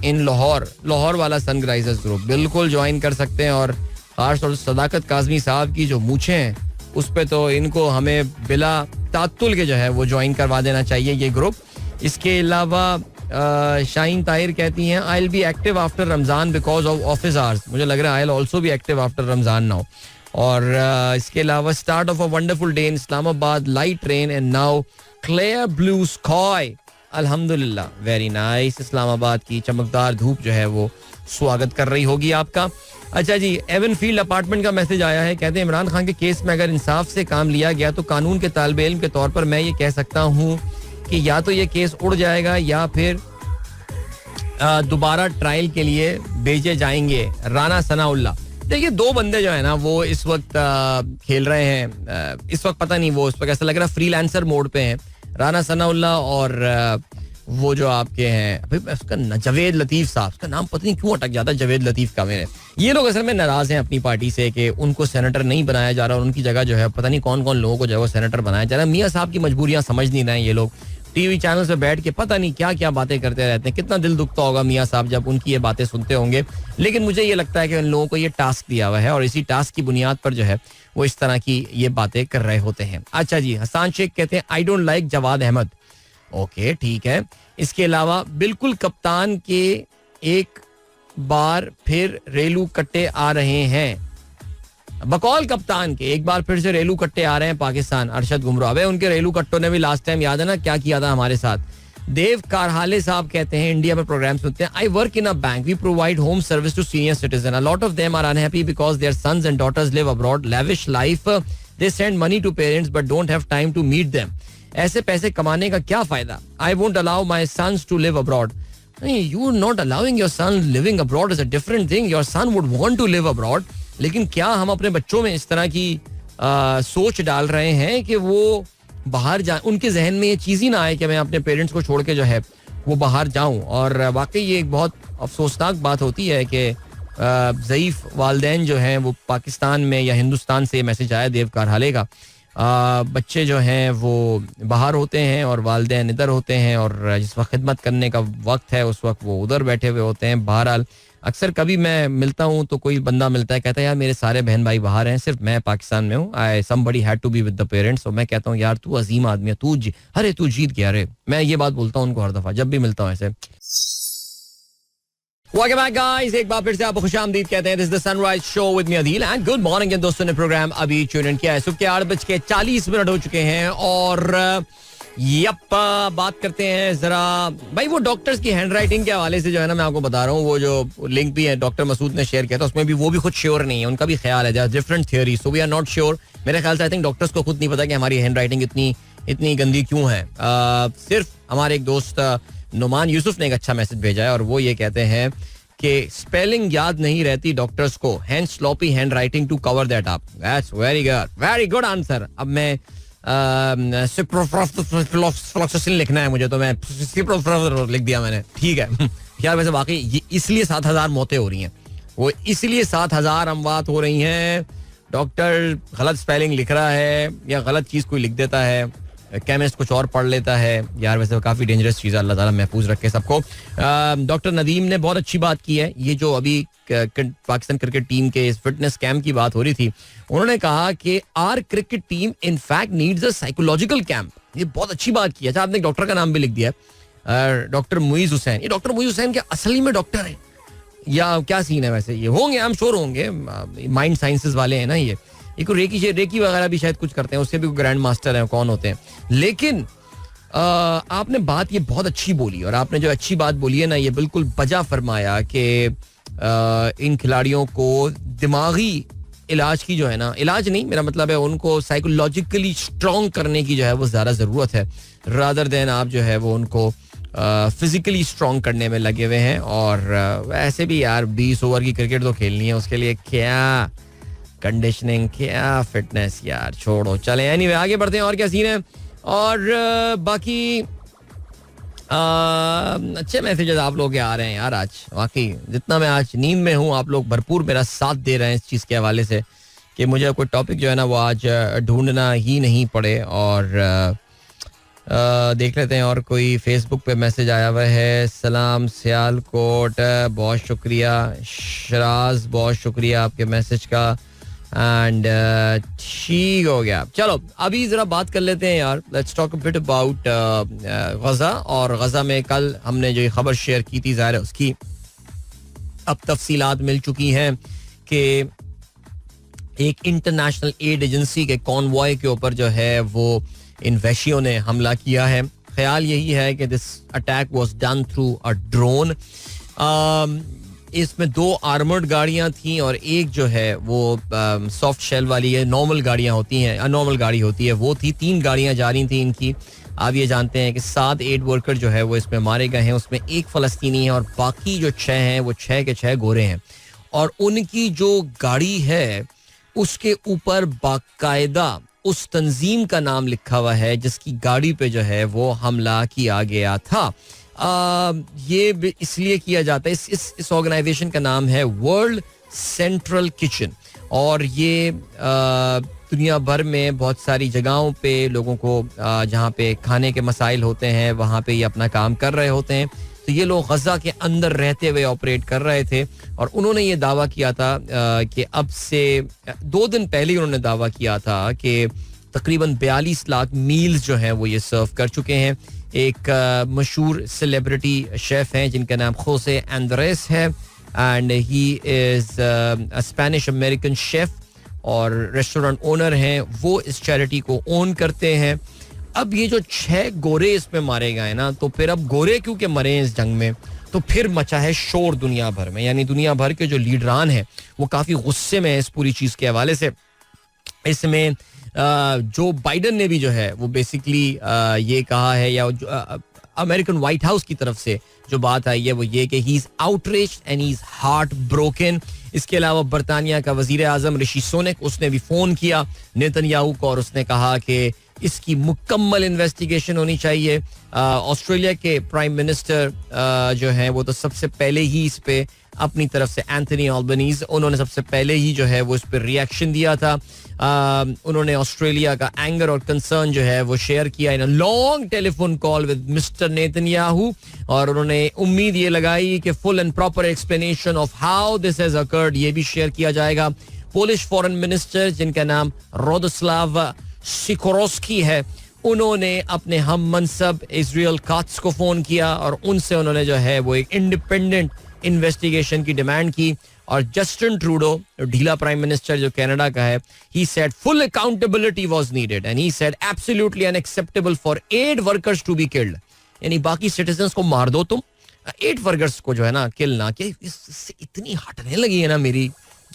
in Lahore वाला सनराइजर्स ग्रुप बिल्कुल ज्वाइन कर सकते हैं. और खासतौर से सदाकत काजमी साहब की जो मूछें हैं उस पे तो इनको हमें बिला तात्तुल के जो है वो ज्वाइन करवा देना चाहिए ये ग्रुप. इसके अलावा शाहीन ताहिर कहती हैं I will be active after Ramzan because of office hours. मुझे लग रहा है I will also be active after Ramzan now. और इसके अलावा start of a wonderful day in Islamabad, light rain and now clear blue sky. अल्हम्दुलिल्लाह, वेरी नाइस. इस्लामाबाद की चमकदार धूप जो है वो स्वागत कर रही होगी आपका. अच्छा जी, एवन फील्ड अपार्टमेंट का मैसेज आया है. कहते हैं इमरान खान के केस में अगर इंसाफ से काम लिया गया तो कानून के तालिबे इल्म के तौर पर मैं ये कह सकता हूँ कि या तो ये केस उड़ जाएगा या फिर दोबारा ट्रायल के लिए भेजे जाएंगे. राना सनाउल्लाह. देखिए, दो बंदे जो है ना वो इस वक्त खेल रहे हैं. इस वक्त पता नहीं, वो इस वक्त ऐसा लग रहा है फ्रीलांसर मोड पे हैं. राना सनाउल्लाह और वो जो आपके हैं उसका जवेद लतीफ साहब, उसका नाम पता नहीं क्यों अटक जाता है जवेद लतीफ का मेरे. ये लोग असल में नाराज हैं अपनी पार्टी से कि उनको सेनेटर नहीं बनाया जा रहा और उनकी जगह जो है पता नहीं कौन कौन लोगों को जो है सेनेटर बनाया जा रहा है. मियां साहब की मजबूरियां समझ नहीं रहे हैं ये लोग. टीवी चैनल पे बैठ के पता नहीं क्या क्या बातें करते रहते हैं. कितना दिल दुखता होगा मियां साहब जब उनकी ये बातें सुनते होंगे. लेकिन मुझे ये लगता है कि उन लोगों को ये टास्क दिया हुआ है और इसी टास्क की बुनियाद पर जो है वो इस तरह की ये बातें कर रहे होते हैं. अच्छा जी, हसान शेख कहते हैं I don't like Jawad Ahmed. Okay, ठीक है. इसके अलावा बिल्कुल कप्तान के एक बार फिर रेलू कट्टे आ रहे हैं. बकौल कप्तान के एक बार फिर से रेलू कट्टे आ रहे हैं पाकिस्तान. अरशद गुमराह, अबे उनके रेलू कट्टों ने भी लास्ट टाइम याद है ना क्या किया था हमारे साथ. देव कारहाले साहब कहते हैं इंडिया में प्रोग्राम सुनते हैं. I work in a bank, we provide home service to senior citizen. A lot of them are unhappy because their sons and daughters live abroad. Lavish life, they send money to parents but don't have time to meet them. ऐसे पैसे कमाने का क्या फायदा. I won't allow my sons to live abroad. You are not allowing your son living abroad is a different thing. Your son would want to live abroad. लेकिन क्या हम अपने बच्चों में इस तरह की सोच डाल रहे हैं कि वो बाहर जाए, उनके जहन में ये चीज़ ही ना आए कि मैं अपने पेरेंट्स को छोड़ के जो है वो बाहर जाऊं. और वाकई ये एक बहुत अफसोसनाक बात होती है कि ज़ईफ वालिदैन जो हैं वो पाकिस्तान में या हिंदुस्तान से मैसेज आया देव कारहाले का. बच्चे जो हैं वो बाहर होते हैं और वालिदैन इधर होते हैं और जिस वक्त खिदमत करने का वक्त है उस वक्त वो उधर बैठे हुए होते हैं. बहरहाल अक्सर कभी मैं मिलता हूँ तो कोई बंदा मिलता है कहता है यार मेरे सारे बहन भाई बाहर हैं, सिर्फ मैं पाकिस्तान में हूँ. I somebody had to be with the parents. और मैं कहता हूँ यार तू अजीम आदमी है, तू जीत गया रे. मैं ये बात बोलता हूँ उनको हर दफा जब भी मिलता हूँ ऐसे. Welcome back guys, एक बार फिर से आपको खुशामदीद कहते हैं. This is the Sunrise Show with me Adeel and good morning. दोस्तों ने प्रोग्राम अभी ट्यून इन किया है. सुबह के 8:40 हो चुके हैं और यप बात करते हैं जरा भाई वो डॉक्टर्स की हैंडराइटिंग के हवाले से जो है ना. मैं आपको बता रहा हूँ वो जो लिंक भी है डॉक्टर मसूद ने शेयर किया था उसमें भी वो भी खुद श्योर नहीं है. उनका भी ख्याल है different theory, so we are not sure. मेरे ख्याल से आई थिंक डॉक्टर्स को खुद नहीं पता कि हमारी हैंडराइटिंग इतनी गंदी क्यों है. सिर्फ हमारे एक दोस्त नुमान यूसुफ ने एक अच्छा मैसेज भेजा है और वो ये कहते हैं कि स्पेलिंग याद नहीं रहती डॉक्टर्स को, hand sloppy hand writing to cover that up. That's very good answer. अब मैं फ्लोक्सासिन लिखना है मुझे तो मैं लिख दिया मैंने. ठीक है यार, वैसे वाकई इसलिए 7,000 मौतें हो रही हैं, वो इसलिए 7,000 अमवात हो रही हैं. डॉक्टर गलत स्पेलिंग लिख रहा है या गलत चीज कोई लिख देता है, केमिस्ट कुछ और पढ़ लेता है. यार वैसे काफी डेंजरस चीज है, अल्लाह ताला महफूज रखे सबको. डॉक्टर नदीम ने बहुत अच्छी बात की है. ये जो अभी पाकिस्तान क्रिकेट टीम के इस फिटनेस कैंप की बात हो रही थी, उन्होंने कहा कि our cricket team in fact needs a psychological camp. ये बहुत अच्छी बात की है. अच्छा, आपने डॉक्टर का नाम भी लिख दिया है, डॉक्टर मुईज हुसैन. ये डॉक्टर मुईज हुसैन क्या असली में डॉक्टर है या क्या सीन है? वैसे ये होंगे, आई एम श्योर होंगे, माइंड साइंसेस वाले हैं ना. ये को रेकी वगैरह भी शायद कुछ करते हैं, उससे भी ग्रैंड मास्टर हैं, कौन होते हैं. लेकिन आपने बात ये बहुत अच्छी बोली और आपने जो अच्छी बात बोली है ना ये बिल्कुल बजा फरमाया कि इन खिलाड़ियों को दिमागी इलाज की जो है ना, इलाज नहीं मेरा मतलब है उनको साइकोलॉजिकली स्ट्रॉन्ग करने की जो है वो ज़्यादा ज़रूरत है, रादर देन आप जो है वो उनको फिजिकली स्ट्रॉन्ग करने में लगे हुए हैं. और ऐसे भी यार 20 ओवर की क्रिकेट तो खेलनी है, उसके लिए क्या कंडीशनिंग, क्या फिटनेस, यार छोड़ो. चलें एनीवे आगे बढ़ते हैं. और क्या सीन है. और बाकी अच्छे मैसेजेस आप लोग के आ रहे हैं यार आज. वाकई जितना मैं आज नींद में हूँ आप लोग भरपूर मेरा साथ दे रहे हैं इस चीज़ के हवाले से कि मुझे कोई टॉपिक जो है ना वो आज ढूंढना ही नहीं पड़े. और देख लेते हैं और कोई फेसबुक पे मैसेज आया हुआ है. सलाम सियालकोट, बहुत शुक्रिया. शराज, बहुत शुक्रिया आपके मैसेज का. एंड ठीक हो गया. चलो अभी जरा बात कर लेते हैं यार. Let's talk a bit about Gaza. और गजा में कल हमने जो खबर शेयर की थी, ज़ाहिर है उसकी अब तफसीलात मिल चुकी हैं कि एक इंटरनेशनल एड एजेंसी के कॉन्वॉय के ऊपर जो है वो इन वहशियों ने हमला किया है. ख्याल यही है कि this attack was done through a drone. इसमें 2 आर्मर्ड गाड़ियां थी और एक जो है वो सॉफ्ट शेल वाली है, नॉर्मल गाड़ियां होती हैं, अनॉर्मल गाड़ी होती है, वो थी. 3 गाड़ियां जा रही थी इनकी. आप ये जानते हैं कि 7 एड वर्कर जो है वो इसमें मारे गए हैं. उसमें 1 फलस्तीनी है और बाकी जो 6 हैं वो 6 के 6 गोरे हैं. और उनकी जो गाड़ी है उसके ऊपर बाकायदा उस तंजीम का नाम लिखा हुआ है जिसकी गाड़ी पे जो है वो हमला किया गया था. ये इसलिए किया जाता है, इस ऑर्गेनाइजेशन का नाम है वर्ल्ड सेंट्रल किचन. और ये दुनिया भर में बहुत सारी जगहों पे लोगों को जहाँ पे खाने के मसाइल होते हैं वहाँ पे ये अपना काम कर रहे होते हैं. तो ये लोग गजा के अंदर रहते हुए ऑपरेट कर रहे थे और उन्होंने ये दावा किया था कि अब से 2 दिन पहले उन्होंने दावा किया था कि तकरीबन 42 लाख मील्स जो हैं वो ये सर्व कर चुके हैं. एक मशहूर सेलिब्रिटी शेफ हैं जिनका नाम खोसे एंड्रेस है and he is Spanish American chef और रेस्टोरेंट ओनर हैं. वो इस चैरिटी को ओन करते हैं. अब ये जो 6 गोरे इसमें मारे गए ना, तो फिर अब गोरे क्योंकि मरे इस जंग में, तो फिर मचा है शोर दुनिया भर में. यानी दुनिया भर के जो लीडरान हैं वो काफ़ी गुस्से में है इस पूरी चीज़ के हवाले से. इसमें जो बाइडन ने भी जो है वो बेसिकली ये कहा है, या अमेरिकन व्हाइट हाउस की तरफ से जो बात आई है वो ये कि he is outraged and he is heart broken. इसके अलावा बरतानिया का वजीर आजम ऋषि सुनक, उसने भी फोन किया नेतन्याहू को और उसने कहा कि इसकी मुकम्मल इन्वेस्टिगेशन होनी चाहिए. ऑस्ट्रेलिया के प्राइम मिनिस्टर जो हैं वो तो सबसे पहले ही इस पे अपनी तरफ से एंथनी अल्बनीज, उन्होंने सबसे पहले ही जो है वो इस पर रिएक्शन दिया था. उन्होंने ऑस्ट्रेलिया का एंगर और कंसर्न जो है वो शेयर किया in a long telephone call with mister Netanyahu. और उन्होंने उम्मीद ये लगाई कि full and proper explanation of how this has occurred ये भी शेयर किया जाएगा. पोलिश फॉरेन मिनिस्टर जिनका नाम रोदस्लाव सिकोरोस्की है, उन्होंने अपने हम मनसब इजराइल काट्स को फोन किया और उनसे उन्होंने जो है वो एक इंडिपेंडेंट इन्वेस्टिगेशन की डिमांड की. और जस्टिन ट्रूडो, ढीला प्राइम मिनिस्टर जो कनाडा का है, he said full accountability was needed and he said absolutely unacceptable for aid workers to be killed. यानी बाकी सिटीजन्स को मार दो तुम, एड वर्कर्स को जो है ना किल ना. कि इससे इतनी हटने लगी है ना मेरी,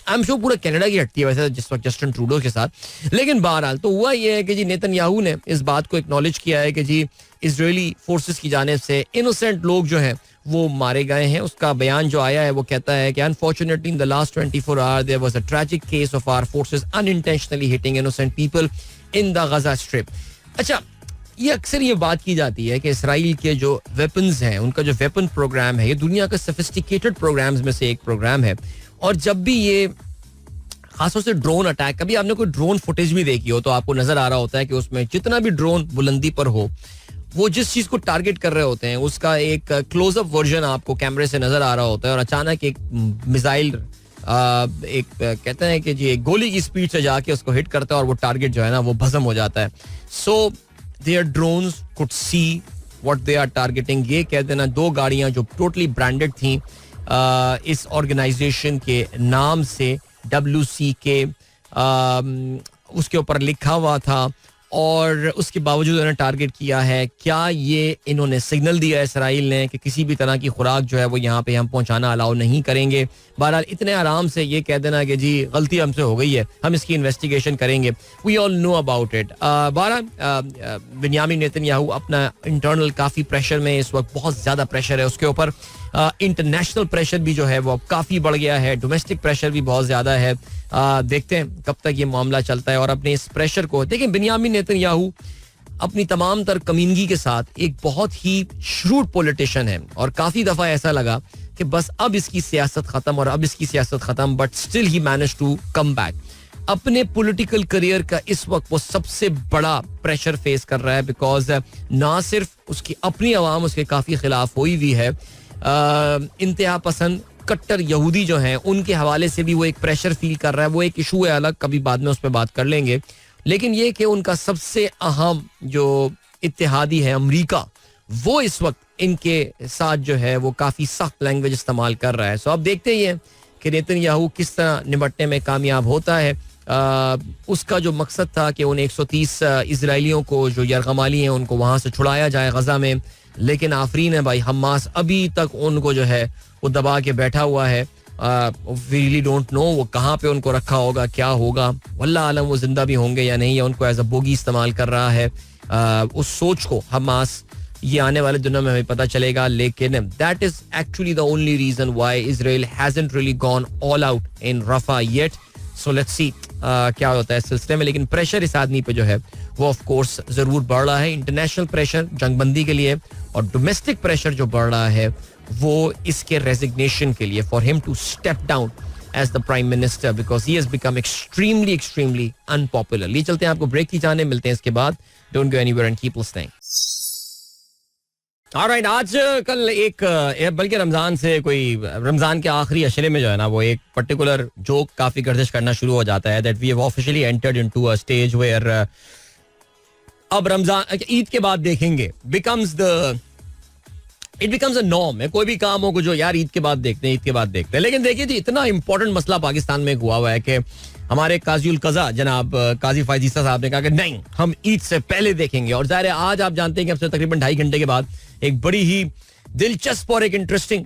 आई एम श्योर पूरा कनाडा की हटती है वैसे जिस वक्त जस्टिन ट्रूडो के साथ. लेकिन बहरहाल तो हुआ ये है कि जी नेतन्याहू ने इस बात को एक्नॉलेज किया है कि जी इजरायली फोर्सेस की जानिब से इनोसेंट लोग जो हैं वो मारे गए हैं. उसका बयान जो आया है वो कहता है कि unfortunately in the last 24 hour there was a tragic case of our forces unintentionally hitting innocent people in the Gaza strip. अच्छा, ये अक्सर ये बात की जाती है कि इसराइल के जो वेपन्स हैं, उनका जो वेपन प्रोग्राम है, ये दुनिया का सोफिस्टिकेटेड प्रोग्राम्स में से एक प्रोग्राम है. और जब भी ये खासतौर से ड्रोन अटैक, कभी आपने कोई ड्रोन फुटेज भी देखी हो तो आपको नजर आ रहा होता है कि उसमें जितना भी ड्रोन बुलंदी पर हो, वो जिस चीज को टारगेट कर रहे होते हैं उसका एक क्लोजअप वर्जन आपको कैमरे से नजर आ रहा होता है और अचानक एक मिसाइल एक कहते हैं कि जी एक गोली की स्पीड से जाके उसको हिट करता है और वो टारगेट जो है ना वो भस्म हो जाता है. So their drones could see what they are targeting. ये कहते हैं ना 2 गाड़ियां जो टोटली ब्रांडेड थी इस ऑर्गेनाइजेशन के नाम से, WCK उसके ऊपर लिखा हुआ था और उसके बावजूद उन्होंने टारगेट किया है. क्या ये इन्होंने सिग्नल दिया इसराइल ने कि किसी भी तरह की खुराक जो है वो यहाँ पे हम पहुँचाना अलाउ नहीं करेंगे. बहरहाल इतने आराम से ये कह देना कि जी गलती हमसे हो गई है, हम इसकी इन्वेस्टिगेशन करेंगे, we all know about it. बहरहाल बिन्यामिन नेतन्याहू अपना इंटरनल काफ़ी प्रेशर में इस वक्त, बहुत ज़्यादा प्रेशर है उसके ऊपर. इंटरनेशनल प्रेशर भी जो है वो काफ़ी बढ़ गया है, डोमेस्टिक प्रेशर भी बहुत ज़्यादा है. देखते हैं कब तक ये मामला चलता है. और अपने इस प्रेशर को देखें, बिन्यामिन नेतन्याहू अपनी तमाम तर कमीनगी के साथ एक बहुत ही श्रूड पॉलिटिशियन है और काफ़ी दफ़ा ऐसा लगा कि बस अब इसकी सियासत ख़त्म और अब इसकी सियासत ख़त्म, but still he manage to come back. अपने पॉलिटिकल करियर का इस वक्त वो सबसे बड़ा प्रेशर फेस कर रहा है, बिकॉज ना सिर्फ उसकी अपनी आवाम उसके काफ़ी खिलाफ हुई हुई है, इंतहा पसंद कट्टर यहूदी जो हैं उनके हवाले से भी वो एक प्रेशर फील कर रहा है. वो एक इशू है अलग, कभी बाद में उस पर बात कर लेंगे. लेकिन ये कि उनका सबसे अहम जो इत्तेहादी है अमरीका, वो इस वक्त इनके साथ जो है वो काफ़ी सख्त लैंग्वेज इस्तेमाल कर रहा है. सो अब देखते ही हैं कि नेतन्याहू किस तरह निपटने में कामयाब होता है. उसका जो मकसद था कि उन 130 इजराइलियों को जो यरगमाली हैं उनको वहाँ से छुड़ाया जाए गजा में, लेकिन आफरीन है भाई, हमास अभी तक उनको जो है वो दबा के बैठा हुआ है. वी रियली डोंट नो वो कहाँ पे उनको रखा होगा, क्या होगा, वल्लाह आलम वो जिंदा भी होंगे या नहीं, या उनको एज अ बोगी इस्तेमाल कर रहा है. उस सोच को हमास, ये आने वाले दिनों में हमें पता चलेगा. लेकिन that is actually the only reason why Israel hasn't really gone all out in Rafah yet. So let's see क्या होता है इस सिलसिले में. लेकिन प्रेशर इस आदमी पे जो है वो ऑफ कोर्स जरूर बढ़ रहा है. इंटरनेशनल प्रेशर जंगबंदी के लिए और डोमेस्टिक प्रेशर जो बढ़ रहा है वो इसके रेजिग्नेशन के लिए, for him to step down as the prime minister, because he has become extremely unpopular. ले चलते हैं आपको ब्रेक की जाने, मिलते हैं इसके बाद. Don't go anywhere and keep listening. Alright, आज कल एक बल्कि रमजान से कोई रमजान के आखिरी अशरे में जो है ना वो एक पर्टिकुलर जोक काफी गर्दिश करना शुरू हो जाता है, that we have officially entered into a stage where अब रमजान ईद के बाद देखेंगे इट बिकम्स अ नॉर्म है. कोई भी काम हो जो यार ईद के बाद देखते हैं, ईद के बाद देखते हैं. लेकिन देखिए जी, इतना इंपॉर्टेंट मसला पाकिस्तान में हुआ हुआ है कि हमारे काजी उल कज़ा जनाब काजी फैज़ ईसा साहब ने कहा कि नहीं, हम ईद से पहले देखेंगे. और ज़ाहिर है आज आप जानते हैं कि अब से तकरीबन 2.5 घंटे के बाद एक बड़ी ही दिलचस्प और एक इंटरेस्टिंग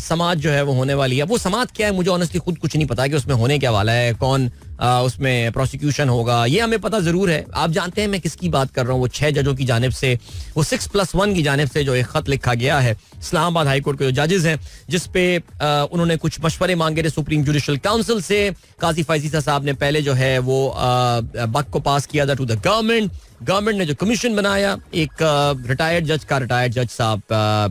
समाज जो है वो होने वाली है. वो समाज क्या है मुझे ऑनेस्टली खुद कुछ नहीं पता कि उसमें होने क्या वाला है, कौन उसमें प्रोसिक्यूशन होगा, ये हमें पता जरूर है. आप जानते हैं मैं किसकी बात कर रहा हूँ. वो 6 जजों की जानिब से, वो 6+1 की जानिब से जो एक खत लिखा गया है इस्लामाबाद हाई कोर्ट के जो जजेस हैं, जिसपे उन्होंने कुछ मशवरे मांगे थे सुप्रीम जुडिशल काउंसिल से. काजी फैज़ ईसा साहब ने पहले जो है वो बक को पास किया था टू द गवर्नमेंट ने जो कमीशन बनाया, एक रिटायर्ड जज साहब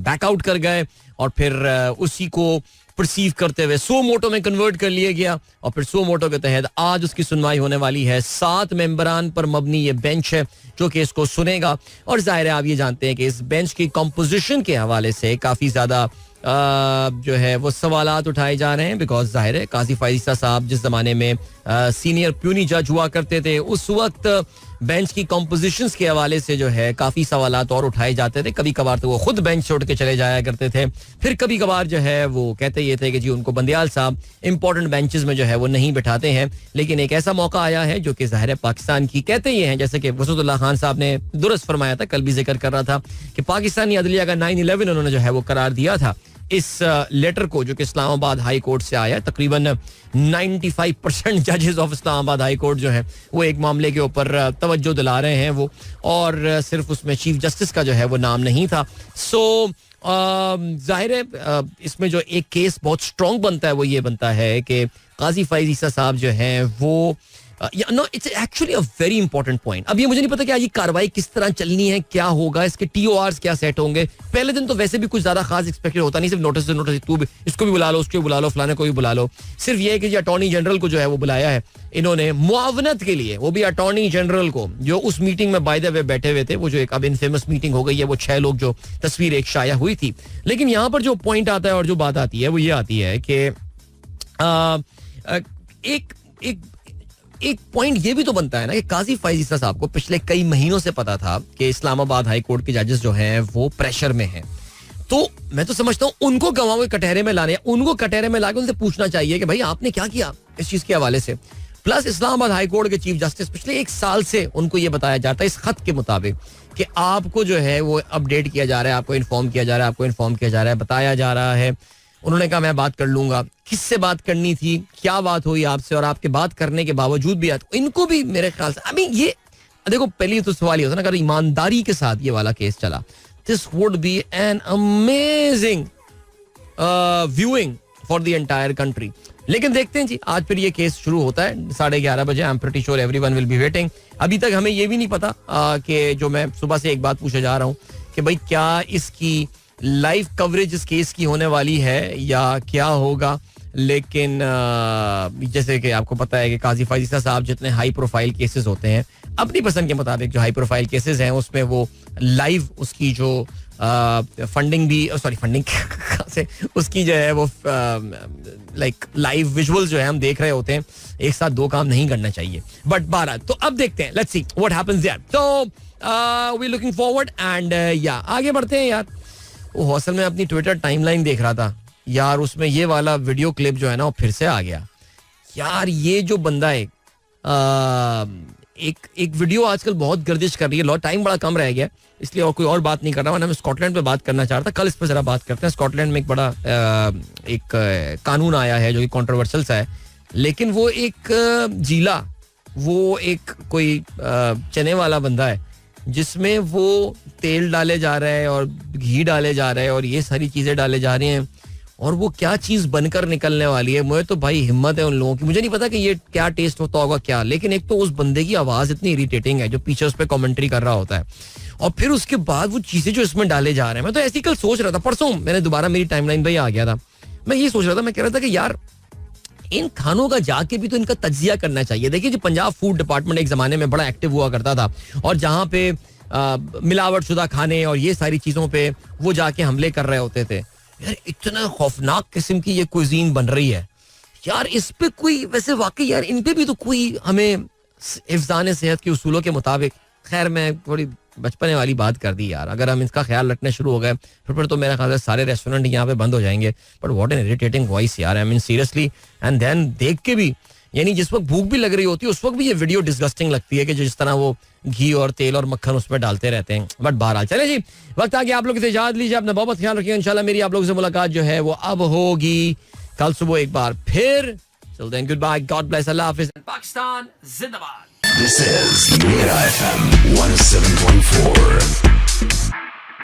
बैकआउट कर गए और फिर उसी को परसीव करते हुए सो मोटो में कन्वर्ट कर लिया गया. और फिर सो मोटो के तहत आज उसकी सुनवाई होने वाली है. 7 मेंबरान पर मबनी ये बेंच है जो कि इसको सुनेगा. और जाहिर है आप ये जानते हैं कि इस बेंच की कंपोजिशन के हवाले से काफी ज्यादा जो है वो सवालात उठाए जा रहे हैं, बिकॉज जाहिर है काजी फैज़ ईसा साहब जिस जमाने में सीनियर प्यूनी जज हुआ करते थे, उस वक्त बेंच की कॉम्पोजिशंस के हवाले से जो है काफी सवालात और उठाए जाते थे. कभी कभार तो वो खुद बेंच छोड़ के चले जाया करते थे, फिर कभी कभार जो है वो कहते ये थे कि जी उनको बंदियाल साहब इंपॉर्टेंट बेंचेस में जो है वो नहीं बिठाते हैं. लेकिन एक ऐसा मौका आया है जो कि ज़ाहिर है पाकिस्तान की कहते ये हैं, जैसे कि वसूदुल्लाह खान साहब ने दुरुस्त फरमाया था, कल भी जिक्र कर रहा था कि पाकिस्तानी अदलिया का 9/11 उन्होंने जो है वो करार दिया था. इस लेटर को जो कि इस्लामाबाद हाई कोर्ट से आया, तकरीबन 95% जजेस ऑफ इस्लामाबाद हाई कोर्ट जो है वो एक मामले के ऊपर तवज्जो दिला रहे हैं वो, और सिर्फ उसमें चीफ जस्टिस का जो है वो नाम नहीं था. सो जाहिर है इसमें जो एक केस बहुत स्ट्रॉन्ग बनता है वो ये बनता है कि काजी फैज़ ईसा साहब जो हैं वो no it's actually a very important point. अब ये मुझे नहीं पता कि आज ये कार्रवाई किस तरह चलनी है, क्या होगा, इसके TORs क्या सेट होंगे. पहले दिन तो वैसे भी कुछ ज्यादा खास एक्सपेक्टेड होता नहीं, सिर्फ नोटिस तू भी इसको भी बुला लो, उसको भी बुला लो, फलाने को भी बुला लो. सिर्फ ये है कि अटॉर्नी जनरल को जो है वो बुलाया है इन्होंने मुआवनत के लिए, वो भी अटॉर्नी जनरल को, जो उस मीटिंग में बाय द वे बैठे हुए थे. वो जो एक अब इनफेमस मीटिंग हो गई है, वो 6 लोग जो तस्वीर एक शाया हुई थी. लेकिन यहाँ पर जो पॉइंट आता है और जो बात आती है वो ये आती है कि एक पॉइंट ये भी तो बनता है ना कि काजी फैज़ ईसा साहब को पिछले कई महीनों से पता था कि इस्लामाबाद हाई कोर्ट के जजेस जो हैं वो प्रेशर में हैं. तो मैं तो समझता हूँ उनको गवाहों के कटहरे में लाने, उनको कटहरे में लाके उनसे पूछना चाहिए कि भाई आपने क्या किया इस चीज के हवाले से. प्लस इस्लामाबाद हाई कोर्ट के चीफ जस्टिस पिछले 1 साल से उनको ये बताया जाता है इस खत के मुताबिक कि आपको जो है वो अपडेट किया जा रहा है, आपको इन्फॉर्म किया जा रहा है, बताया जा रहा है. उन्होंने कहा मैं बात कर लूंगा. किससे बात करनी थी, क्या बात हुई आपसे, और आपके बात करने के बावजूद भी इनको भी मेरे ख्याल से ये देखो पहले तो सवाल ये होता ना, अगर ईमानदारी के साथ ये वाला केस चला, this would be an amazing viewing for the entire country. लेकिन देखते हैं जी, आज फिर ये केस शुरू होता है 11:30 बजे. I am pretty sure everyone will be waiting. अभी तक हमें ये भी नहीं पता कि जो मैं सुबह से एक बात पूछे जा रहा हूँ कि भाई क्या इसकी लाइव कवरेज इस केस की होने वाली है या क्या होगा. लेकिन जैसे कि आपको पता है कि काजी फाजिसा साहब जितने हाई प्रोफाइल केसेस होते हैं अपनी पसंद के मुताबिक, जो हाई प्रोफाइल केसेस हैं उसमें वो लाइव उसकी जो फंडिंग भी, सॉरी फंडिंग से उसकी जो है वो लाइक लाइव विजुअल जो है हम देख रहे होते हैं. एक साथ दो काम नहीं करना चाहिए. बट 12 तो अब देखते हैं, let's see what happens there. तो वी लुकिंग फॉरवर्ड एंड या आगे बढ़ते हैं यार. वो हौसल में अपनी ट्विटर टाइमलाइन देख रहा था यार, उसमें ये वाला वीडियो क्लिप जो है ना वो फिर से आ गया यार. ये जो बंदा है एक वीडियो आजकल बहुत गर्दिश कर रही है. टाइम बड़ा कम रह गया इसलिए और कोई और बात नहीं कर रहा. मैं स्कॉटलैंड पे बात करना चाह रहा था. कल इस पर जरा बात करते हैं. स्कॉटलैंड में एक बड़ा एक कानून आया है जो कि कंट्रोवर्शियल सा है, लेकिन वो एक जिला, वो एक कोई चने वाला बंदा है जिसमें वो तेल डाले जा रहा है और घी डाले जा रहा है और ये सारी चीजें डाले जा रही हैं और वो क्या चीज बनकर निकलने वाली है. मुझे तो भाई हिम्मत है उन लोगों की. मुझे नहीं पता कि ये क्या टेस्ट होता होगा क्या, लेकिन एक तो उस बंदे की आवाज इतनी इरिटेटिंग है जो पीछे उस पर कमेंट्री कर रहा होता है और फिर उसके बाद वो चीजें जो इसमें डाले जा रहे हैं. मैं तो ऐसी कल सोच रहा था, परसों मैंने दोबारा मेरी टाइमलाइन पे आ गया था. मैं ये सोच रहा था, मैं कह रहा था कि यार इन खानों का जाके भी तो इनका तज्जिया करना चाहिए. देखिए जो पंजाब फूड डिपार्टमेंट एक जमाने में बड़ा एक्टिव हुआ करता था और जहां पे मिलावट शुदा खाने और ये सारी चीजों पे वो जाके हमले कर रहे होते थे. यार इतना खौफनाक किस्म की ये कुजीन बन रही है यार. इस पे कोई वैसे वाकई यार इन पे भी तो कोई हमें हिफ्ज़ान सेहत के उसूलों के मुताबिक, खैर मैं थोड़ी बचपने वाली बात कर दी यार, अगर हम इसका ख्याल रखने शुरू हो गए फिर तो मेरा ख्याल है सारे रेस्टोरेंट यहाँ पे बंद हो जाएंगे. But what an irritating voice यार, I mean seriously. And then देख के भी, यानी जिस वक्त भूख भी लग रही होती है उस वक्त भी ये वीडियो डिस्गस्टिंग लगती है कि जिस तरह वो घी और तेल और मक्खन उसमें डालते रहते हैं. बट बहरहाल चले जी, वक्त आ गया आप लोग से इजाजत लीजिए. अपना बहुत ख्याल रखिए. इंशाल्लाह मेरी आप लोगों से मुलाकात जो है वो अब होगी कल सुबह एक बार फिर. Till then, goodbye. God bless. Allah Hafiz. Pakistan Zindabad. This is Mira FM 107.4.